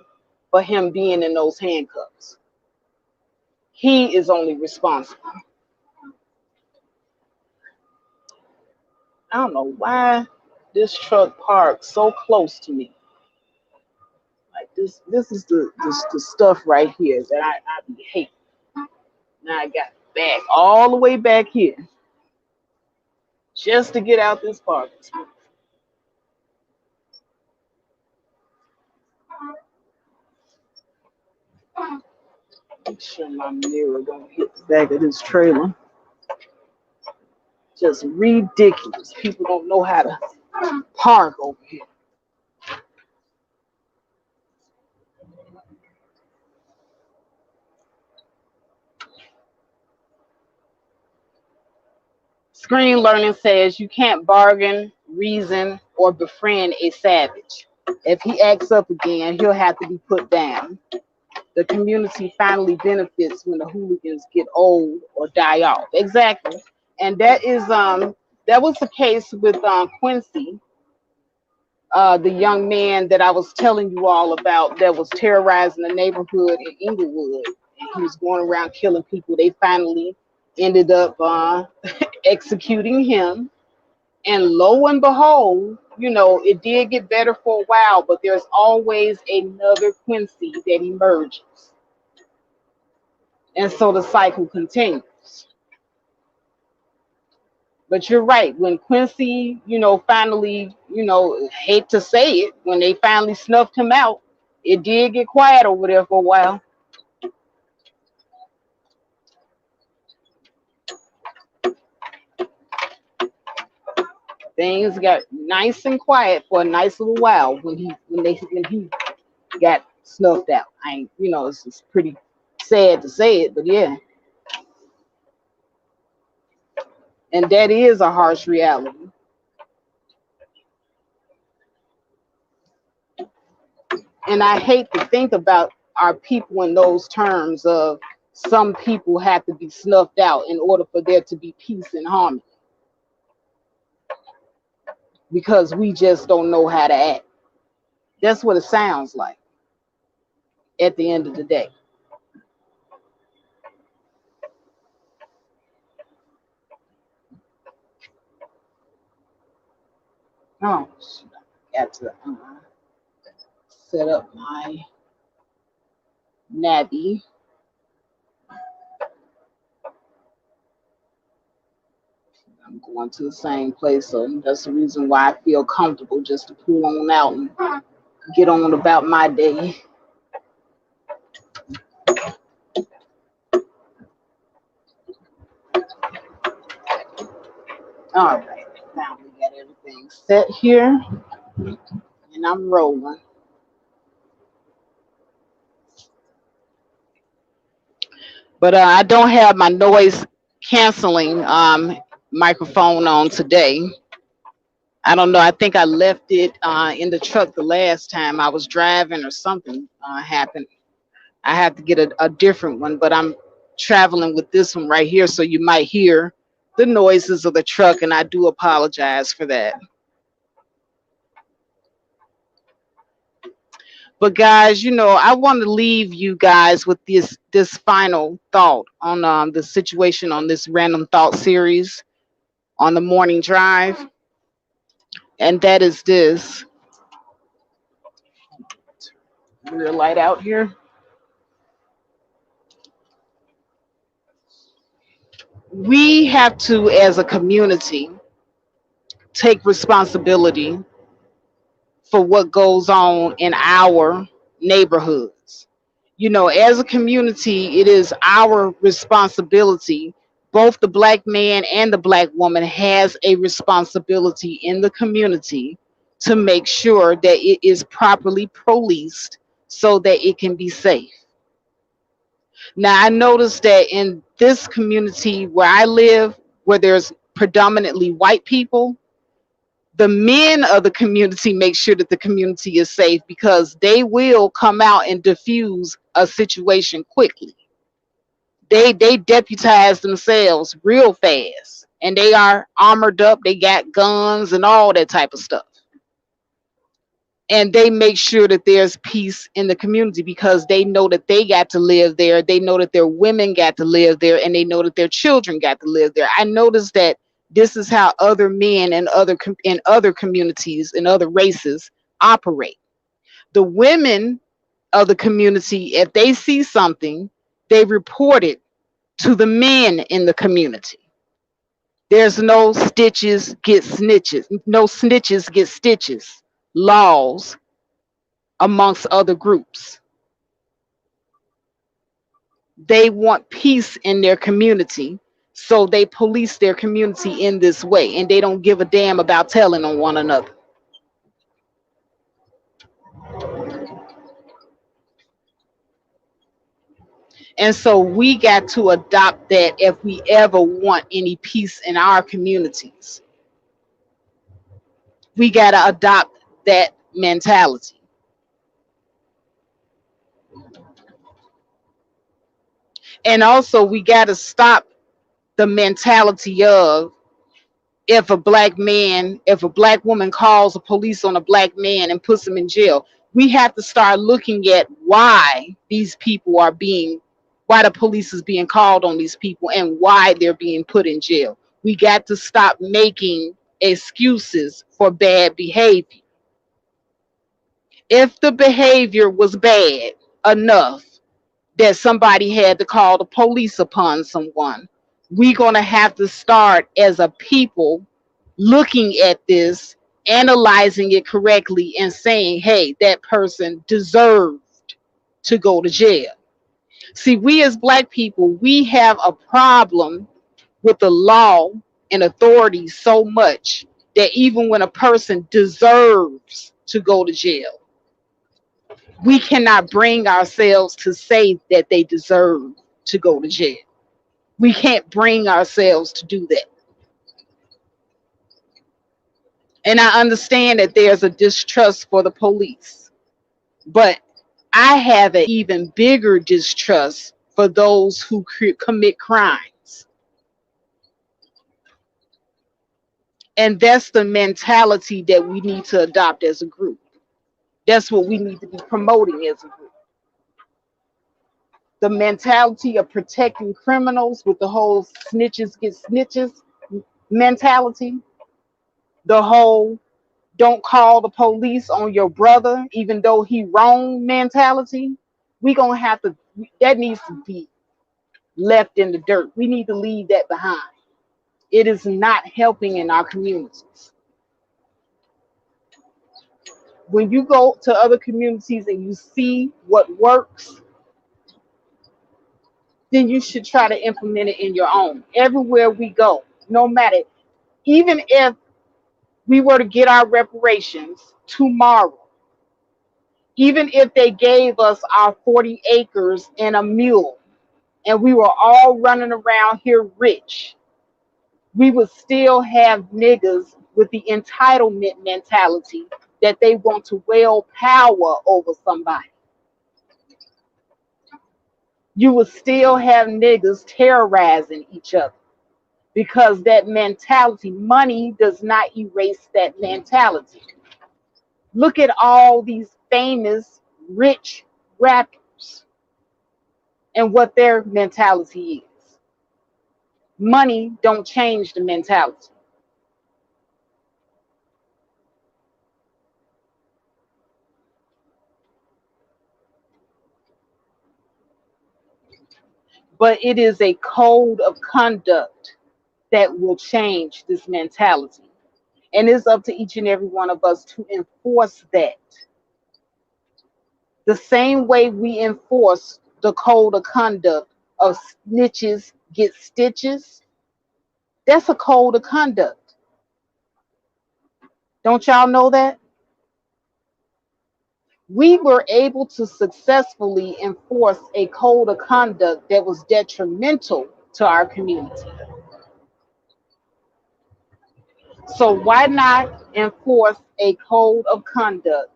for him being in those handcuffs. He is only responsible. I don't know why this truck parked so close to me. Like this is the stuff right here that I be hating. Now I got back all the way back here just to get out this parking spot. Make sure my mirror don't hit the back of this trailer. Just ridiculous. People don't know how to park over here. Screen learning says you can't bargain, reason, or befriend a savage. If he acts up again, he'll have to be put down. The community finally benefits when the hooligans get old or die off. Exactly. And that was the case with Quincy, the young man that I was telling you all about that was terrorizing the neighborhood in Inglewood. He was going around killing people. They finally ended up executing him. And lo and behold, it did get better for a while, but there's always another Quincy that emerges. And so the cycle continues. But you're right. When Quincy, finally, hate to say it, when they finally snuffed him out, it did get quiet over there for a while. Things got nice and quiet for a nice little while when he got snuffed out. I ain't, it's just pretty sad to say it, but yeah. And that is a harsh reality. And I hate to think about our people in those terms of some people have to be snuffed out in order for there to be peace and harmony because we just don't know how to act. That's what it sounds like at the end of the day. Oh, shoot, I got to set up my Navi. I'm going to the same place, so that's the reason why I feel comfortable just to pull on out and get on about my day. All right, now we got everything set here, and I'm rolling. But I don't have my noise canceling microphone on today. I don't know. I think I left it in the truck the last time I was driving or something happened. I have to get a different one, but I'm traveling with this one right here, so you might hear the noises of the truck, and I do apologize for that. But guys, I want to leave you guys with this final thought on the situation on this random thought series on the morning drive, and that is this. Rear light out here. We have to, as a community, take responsibility for what goes on in our neighborhoods. As a community, it is our responsibility. Both the black man and the black woman has a responsibility in the community to make sure that it is properly policed so that it can be safe. Now, I noticed that in this community where I live, where there's predominantly white people, the men of the community make sure that the community is safe because they will come out and diffuse a situation quickly. They deputize themselves real fast, and they are armored up. They got guns and all that type of stuff, and they make sure that there's peace in the community because they know that they got to live there. They know that their women got to live there, and they know that their children got to live there. I noticed that this is how other men and other communities and other races operate. The women of the community, if they see something, they report it to the men in the community. There's no stitches get snitches, no snitches get stitches laws amongst other groups. They want peace in their community, so they police their community in this way, and they don't give a damn about telling on one another. And so we got to adopt that if we ever want any peace in our communities. We got to adopt that mentality. And also, we got to stop the mentality of if a black woman calls the police on a black man and puts him in jail, we have to start looking at why these people are being why the police is being called on these people and why they're being put in jail. We got to stop making excuses for bad behavior. If the behavior was bad enough that somebody had to call the police upon someone, we're going to have to start as a people looking at this, analyzing it correctly, and saying, hey, that person deserved to go to jail. See, we as Black people, we have a problem with the law and authority so much that even when a person deserves to go to jail, we cannot bring ourselves to say that they deserve to go to jail. We can't bring ourselves to do that. And I understand that there's a distrust for the police, but I have an even bigger distrust for those who commit crimes. And that's the mentality that we need to adopt as a group. That's what we need to be promoting as a group. The mentality of protecting criminals with the whole snitches get stitches mentality, the whole don't call the police on your brother even though he wrong mentality. We gonna have to, that needs to be left in the dirt. We need to leave that behind. It is not helping in our communities. When you go to other communities and you see what works, then you should try to implement it in your own. Everywhere we go, no matter, even if we were to get our reparations tomorrow, even if they gave us our 40 acres and a mule, and we were all running around here rich, we would still have niggas with the entitlement mentality that they want to wield power over somebody. You would still have niggas terrorizing each other because that mentality, money does not erase that mentality. Look at all these famous rich rappers and what their mentality is. Money don't change the mentality. But it is a code of conduct that will change this mentality. And it's up to each and every one of us to enforce that. The same way we enforce the code of conduct of snitches get stitches, that's a code of conduct. Don't y'all know that? We were able to successfully enforce a code of conduct that was detrimental to our community. So why not enforce a code of conduct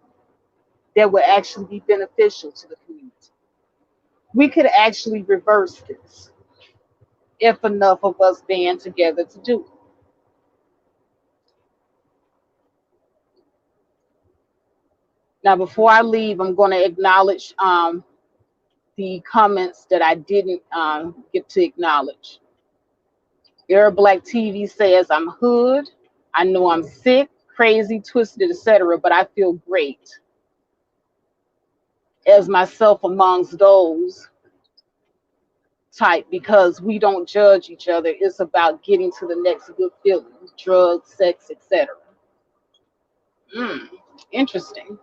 that would actually be beneficial to the community? We could actually reverse this if enough of us band together to do it. Now, before I leave, I'm going to acknowledge the comments that I didn't get to acknowledge. Air Black TV says, I'm hood. I know I'm sick, crazy, twisted, etc., but I feel great as myself amongst those type because we don't judge each other. It's about getting to the next good feeling, drugs, sex, etc. Mm, interesting.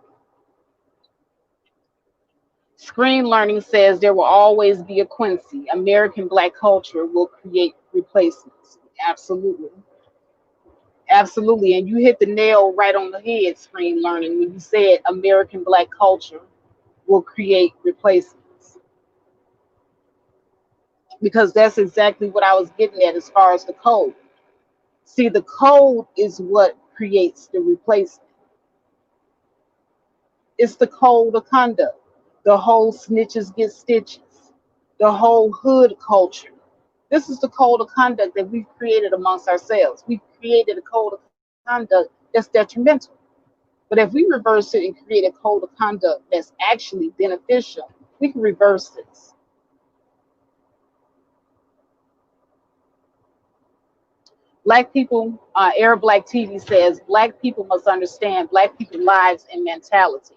Screen Learning says there will always be a Quincy. American Black culture will create replacements. Absolutely. Absolutely. And you hit the nail right on the head, Screen Learning, when you said American Black culture will create replacements. Because that's exactly what I was getting at as far as the code. See, the code is what creates the replacement. It's the code of conduct. The whole snitches get stitches. The whole hood culture. This is the code of conduct that we've created amongst ourselves. We've created a code of conduct that's detrimental. But if we reverse it and create a code of conduct that's actually beneficial, we can reverse this. Black people, Arab Black TV says, Black people must understand Black people lives and mentality.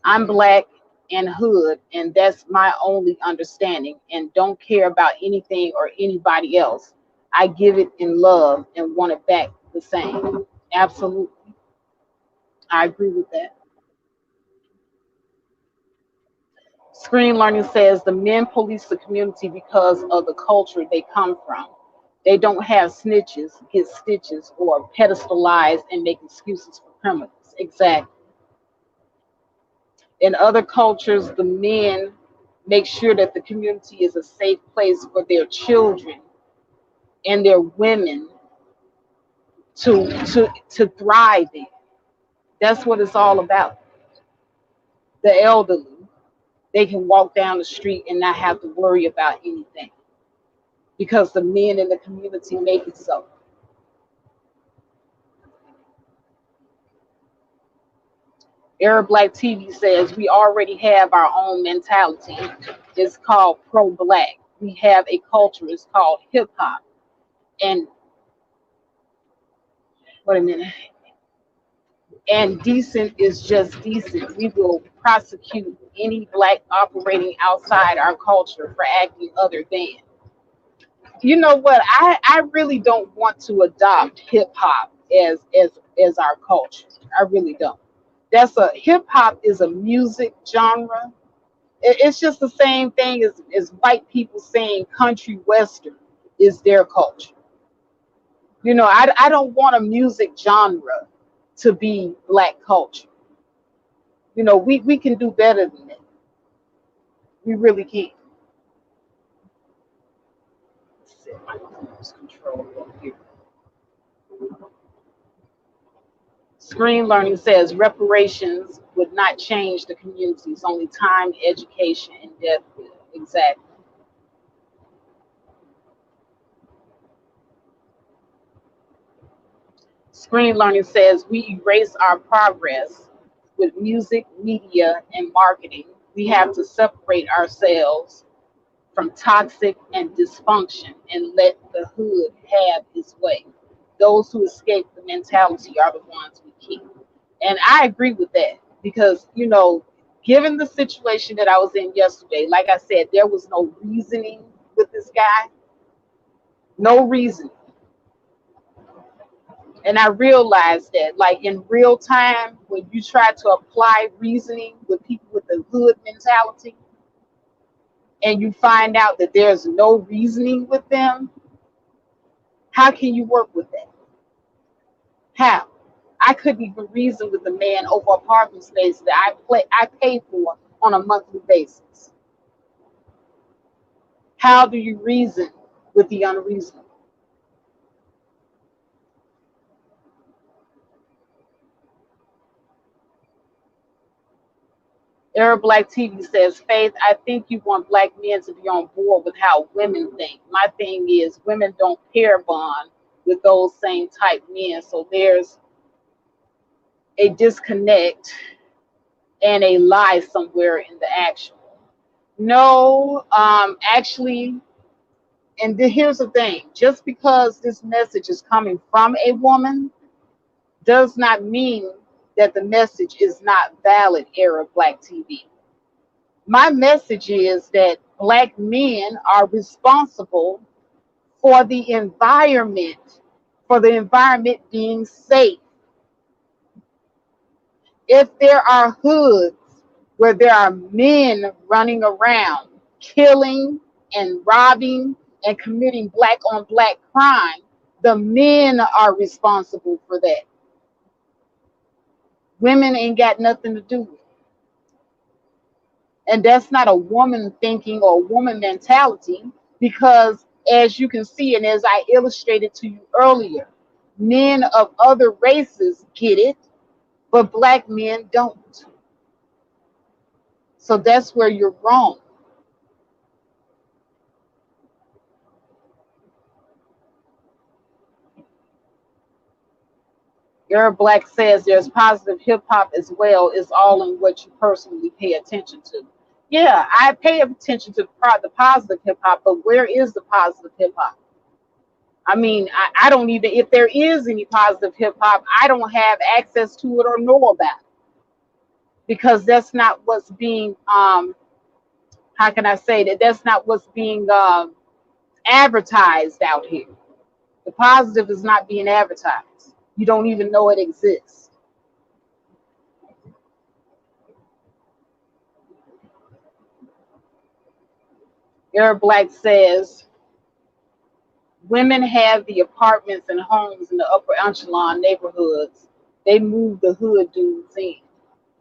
I'm Black and hood, and that's my only understanding, and don't care about anything or anybody else. I give it in love and want it back the same. Absolutely. I agree with that. Screen Learning says the men police the community because of the culture they come from. They don't have snitches, get stitches, or pedestalize and make excuses for criminals. Exactly. In other cultures, the men make sure that the community is a safe place for their children and their women to thrive in. That's what it's all about. The elderly, they can walk down the street and not have to worry about anything because the men in the community make it so. Arab Black TV says we already have our own mentality. It's called pro black. We have a culture, it's called hip hop. And wait a minute. And decent is just decent. We will prosecute any black operating outside our culture for acting other than. You know what? I really don't want to adopt hip hop as our culture. I really don't. That's a hip hop is a music genre. It's just the same thing as white people saying country western is their culture. I don't want a music genre to be black culture. We can do better than that. We really can. Set my cruise control over here. Screen Learning says reparations would not change the communities, only time, education, and death will. Exactly. Screen Learning says we erase our progress with music, media, and marketing. We have to separate ourselves from toxic and dysfunction and let the hood have its way. Those who escape the mentality are the ones we keep. And I agree with that because, given the situation that I was in yesterday, like I said, there was no reasoning with this guy, no reason. And I realized that, like in real time, when you try to apply reasoning with people with the hood mentality and you find out that there's no reasoning with them, how can you work with that? How? I couldn't even reason with the man over a parking space that I pay for on a monthly basis. How do you reason with the unreasonable? Arab Black TV says, Faith, I think you want black men to be on board with how women think. My thing is, women don't pair bond with those same type men. So there's a disconnect and a lie somewhere in the actual. No, actually, and here's the thing, just because this message is coming from a woman does not mean that the message is not valid. Arab Black TV, my message is that black men are responsible for the environment, for the environment being safe. If there are hoods where there are men running around killing and robbing and committing black on black crime, the men are responsible for that. Women ain't got nothing to do with it. And that's not a woman thinking or a woman mentality because, as you can see, and as I illustrated to you earlier, men of other races get it, but black men don't. So that's where you're wrong. Arab Black says there's positive hip hop as well. It's all in what you personally pay attention to. Yeah, I pay attention to the positive hip hop, but where is the positive hip hop? I mean, I don't even, if there is any positive hip hop, I don't have access to it or know about it because that's not what's being, how can I say that? That's not what's being advertised out here. The positive is not being advertised. You don't even know it exists. Eric Black says women have the apartments and homes in the upper echelon neighborhoods. They move the hood dudes in.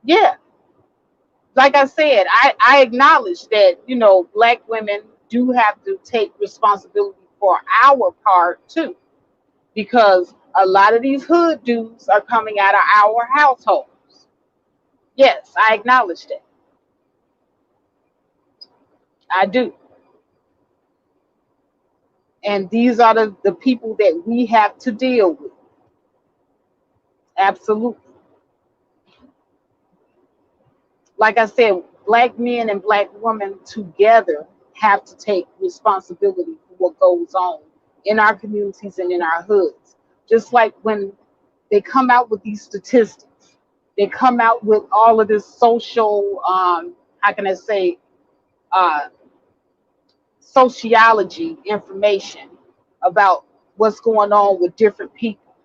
Yeah, like I said, I acknowledge that, black women do have to take responsibility for our part too, because a lot of these hood dudes are coming out of our households. Yes, I acknowledge that. I do. And these are the people that we have to deal with. Absolutely. Like I said, black men and black women together have to take responsibility for what goes on in our communities and in our hoods. Just like when they come out with these statistics, they come out with all of this social, how can I say, uh, sociology information about what's going on with different people.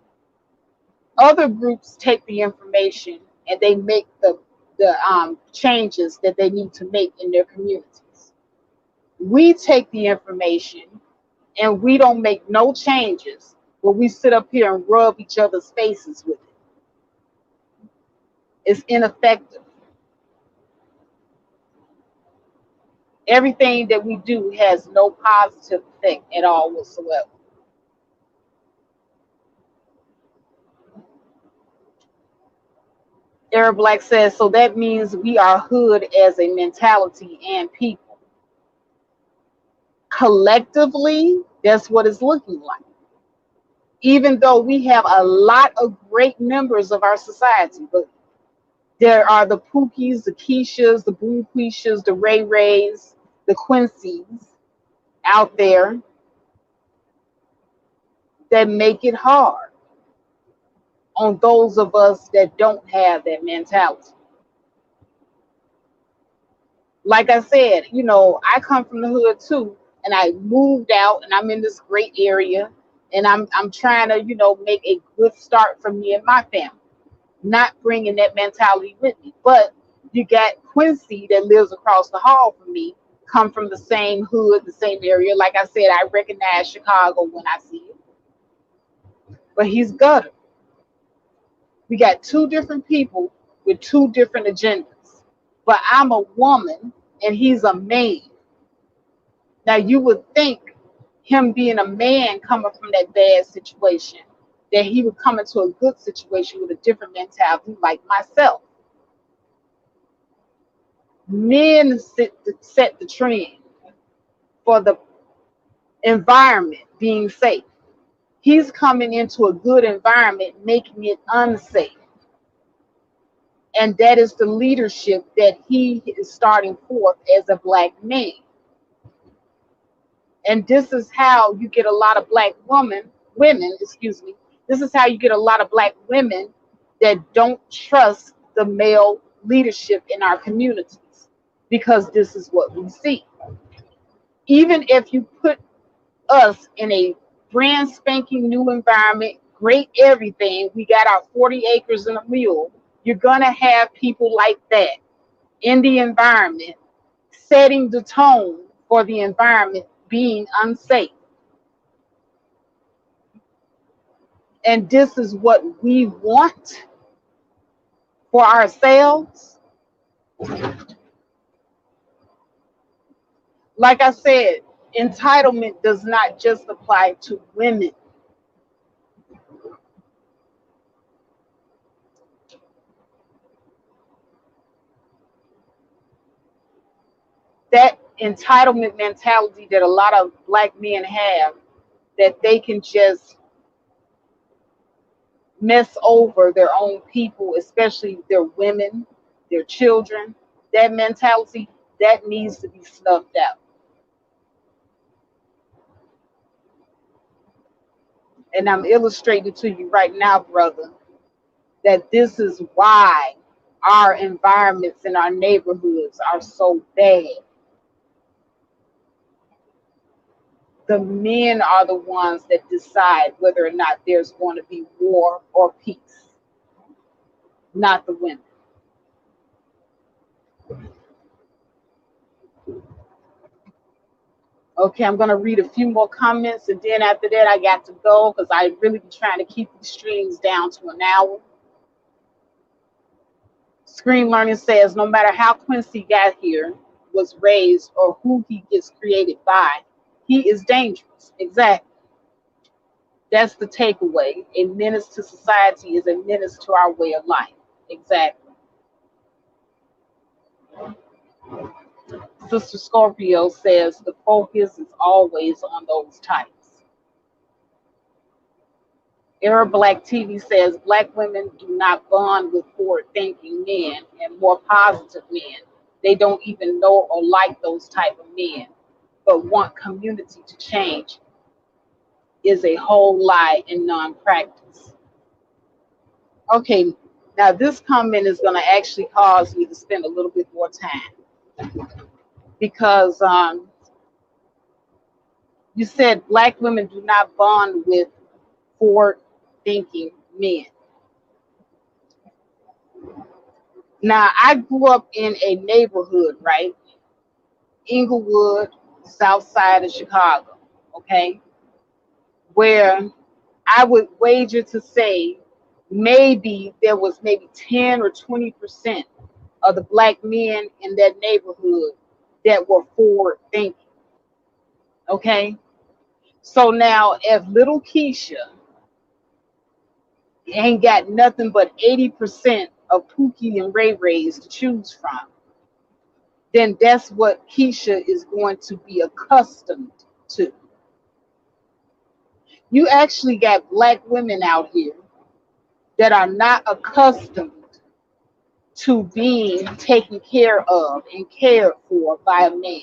Other groups take the information and they make the changes that they need to make in their communities. We take the information and we don't make no changes, but we sit up here and rub each other's faces with it. It's ineffective. Everything that we do has no positive effect at all whatsoever. Eric Black says, so that means we are hood as a mentality and people. Collectively, that's what it's looking like. Even though we have a lot of great members of our society, but there are the Pookies, the Keishas, the Boom Quishas, the Ray Rays, the Quincy's out there that make it hard on those of us that don't have that mentality. Like I said, I come from the hood too, and I moved out, and I'm in this great area, and I'm trying to, make a good start for me and my family, not bringing that mentality with me. But you got Quincy that lives across the hall from me, come from the same hood, the same area. Like I said, I recognize Chicago when I see it, but he's gutter. We got two different people with two different agendas. But I'm a woman and he's a man. Now you would think him being a man coming from that bad situation, that he would come into a good situation with a different mentality like myself. Men set the trend for the environment being safe. He's coming into a good environment, making it unsafe. And that is the leadership that he is starting forth as a black man. And this is how you get a lot of black women, excuse me. This is how you get a lot of black women that don't trust the male leadership in our communities because this is what we see. Even if you put us in a brand spanking new environment, great everything, we got our 40 acres and a mule, you're going to have people like that in the environment setting the tone for the environment being unsafe. And this is what we want for ourselves. Like I said, entitlement does not just apply to women. That entitlement mentality that a lot of black men have, that they can just mess over their own people, especially their women, their children, that mentality, that needs to be snuffed out. And I'm illustrating to you right now, brother, that this is why our environments in our neighborhoods are so bad. The men are the ones that decide whether or not there's going to be war or peace, not the women. Okay, I'm going to read a few more comments, and then after that, I got to go because I really be trying to keep these streams down to an hour. Screen Learning says no matter how Quincy got here, was raised, or who he gets created by, he is dangerous. Exactly. That's the takeaway. A menace to society is a menace to our way of life. Exactly. Sister Scorpio says the focus is always on those types. Arab Black TV says black women do not bond with forward thinking men and more positive men. They don't even know or like those type of men, but want community to change is a whole lie and non-practice. Okay, now this comment is going to actually cause me to spend a little bit more time because you said black women do not bond with forward thinking men. Now, I grew up in a neighborhood, right? Inglewood, south side of Chicago, okay? Where I would wager to say maybe there was maybe 10 or 20% of the black men in that neighborhood that were forward thinking, okay? So now, if little Keisha ain't got nothing but 80% of Pookie and Ray Ray's to choose from, then that's what Keisha is going to be accustomed to. You actually got black women out here that are not accustomed to being taken care of and cared for by a man.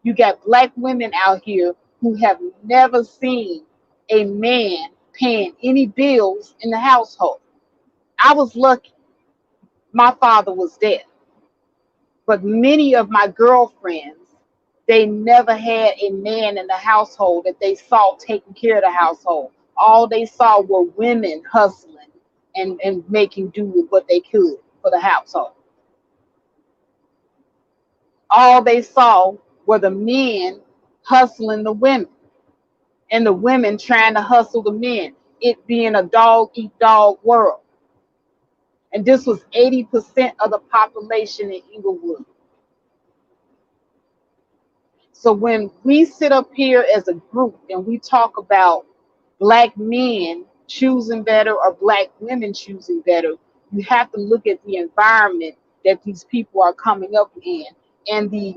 You got black women out here who have never seen a man paying any bills in the household. I was lucky. My father was dead. But many of my girlfriends, they never had a man in the household that they saw taking care of the household. All they saw were women hustling and making do with what they could for the household. All they saw were the men hustling the women and the women trying to hustle the men, it being a dog eat dog world. And this was 80% of the population in Inglewood. So when we sit up here as a group and we talk about black men choosing better or black women choosing better, you have to look at the environment that these people are coming up in and the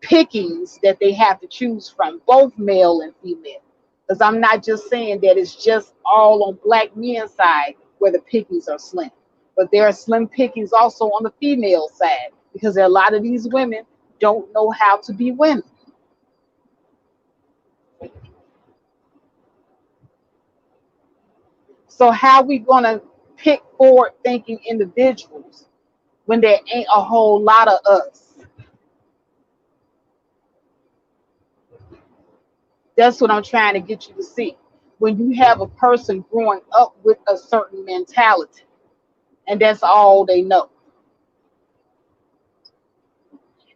pickings that they have to choose from, both male and female. Because I'm not just saying that it's just all on black men's side where the pickings are slim, but there are slim pickings also on the female side because a lot of these women don't know how to be women. So how we gonna pick forward thinking individuals when there ain't a whole lot of us? That's what I'm trying to get you to see. When you have a person growing up with a certain mentality, and that's all they know.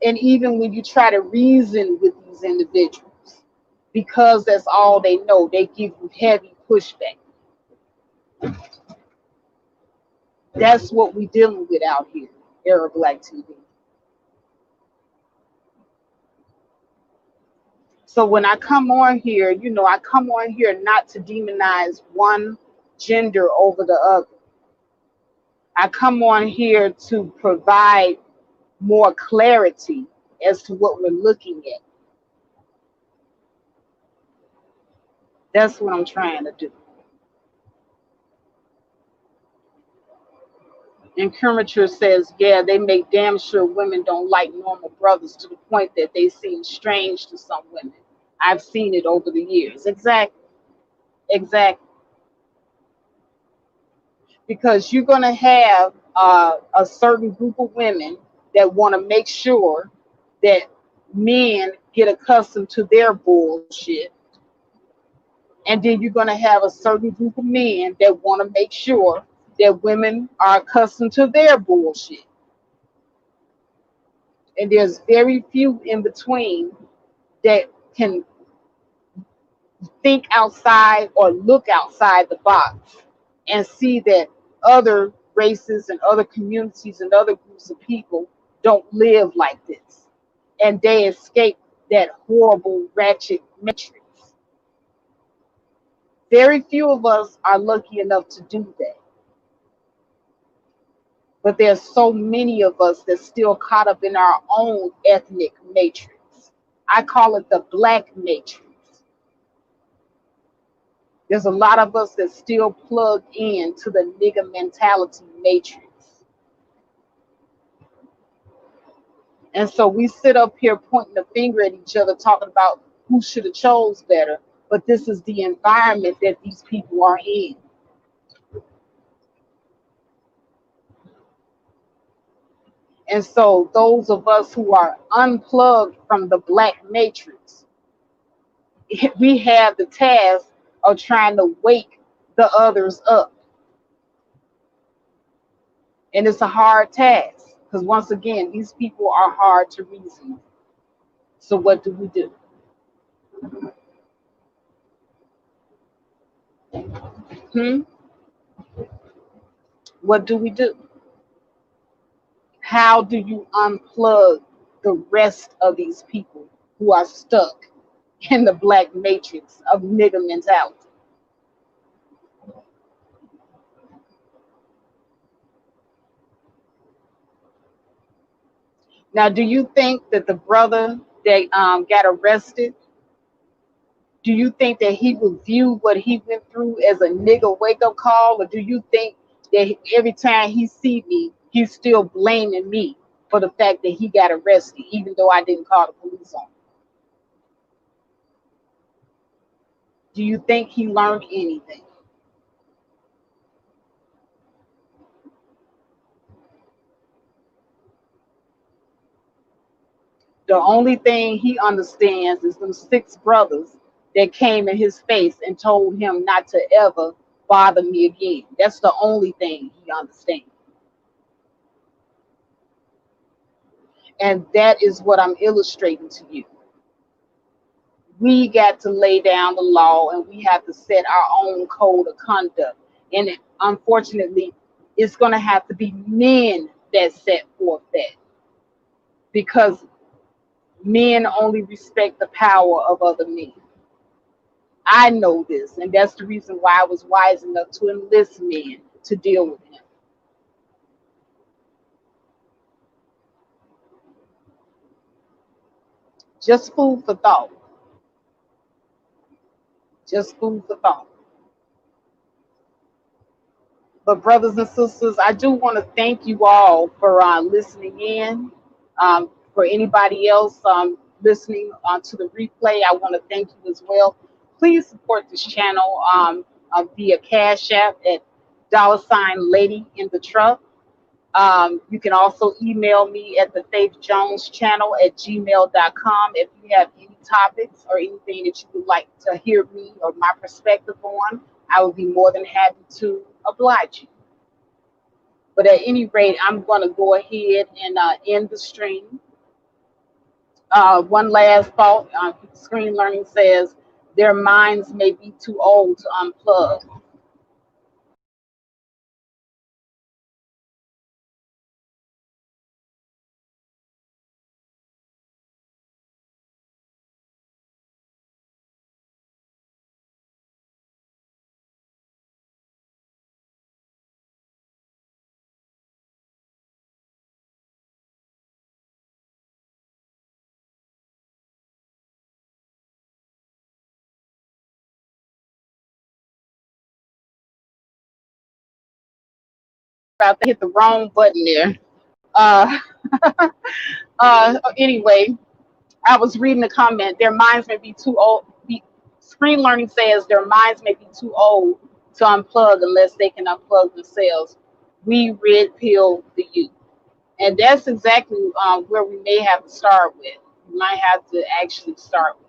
And even when you try to reason with these individuals, because that's all they know, they give you heavy pushback. That's what we're dealing with out here, Arab Black TV. So when I come on here, I come on here not to demonize one gender over the other. I come on here to provide more clarity as to what we're looking at. That's what I'm trying to do. And Curvature says, yeah, they make damn sure women don't like normal brothers to the point that they seem strange to some women. I've seen it over the years. Exactly. Exactly. because you're going to have a certain group of women that want to make sure that men get accustomed to their bullshit. And then you're going to have a certain group of men that want to make sure that women are accustomed to their bullshit. And there's very few in between that can think outside or look outside the box and see that other races and other communities and other groups of people don't live like this. And they escape that horrible, ratchet matrix. Very few of us are lucky enough to do that. But there's so many of us that's still caught up in our own ethnic matrix. I call it the black matrix. There's a lot of us that still plug in to the nigga mentality matrix. And so we sit up here pointing the finger at each other, talking about who should have chose better. But this is the environment that these people are in. And so those of us who are unplugged from the black matrix, we have the task of trying to wake the others up. And it's a hard task because once again, these people are hard to reason with. So what do we do? Hmm? What do we do? How do you unplug the rest of these people who are stuck in the black matrix of nigger mentality? Now, do you think that the brother that got arrested, do you think that he would view what he went through as a nigger wake up call, or do you think that every time he see me, he's still blaming me for the fact that he got arrested, even though I didn't call the police on him? Do you think he learned anything? The only thing he understands is them six brothers that came in his face and told him not to ever bother me again. That's the only thing he understands. And that is what I'm illustrating to you. We got to lay down the law and we have to set our own code of conduct. And unfortunately, it's going to have to be men that set forth that, because men only respect the power of other men. I know this, and that's the reason why I was wise enough to enlist men to deal with him. Just food for thought. Just food for thought. But brothers and sisters, I do want to thank you all for listening in. For anybody else listening to the replay, I want to thank you as well. Please support this channel via Cash App at dollar sign Lady in the Truck. You can also email me at the Faith Jones channel at gmail.com if you have any topics or anything that you would like to hear me or my perspective on. I would be more than happy to oblige you. But at any rate, I'm going to go ahead and end the stream. One last thought. Screen Learning says their minds may be too old to unplug. About to hit the wrong button there. Uh, anyway, I was reading the comment. Their minds may be too old. Screen Learning says their minds may be too old to unplug unless they can unplug themselves. We red pill the youth. And that's exactly where we may have to start with. We might have to actually start with.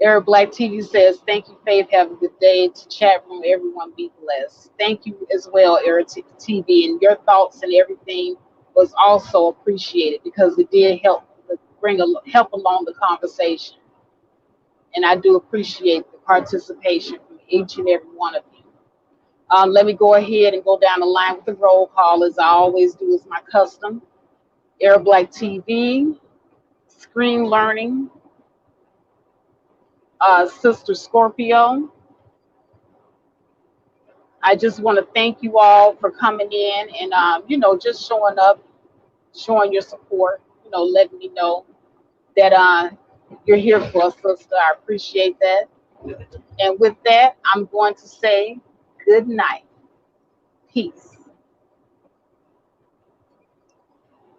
Eric Black TV says, thank you, Faith. Have a good day. To chat room, everyone be blessed. Thank you as well, Eric TV. And your thoughts and everything was also appreciated because it did help bring help along the conversation. And I do appreciate the participation from each and every one of you. Let me go ahead and go down the line with the roll call as I always do as my custom. Air Black TV, Screen Learning, Sister Scorpio. I just want to thank you all for coming in and, just showing up, showing your support, letting me know that you're here for us, sister. I appreciate that. And with that, I'm going to say good night. Peace.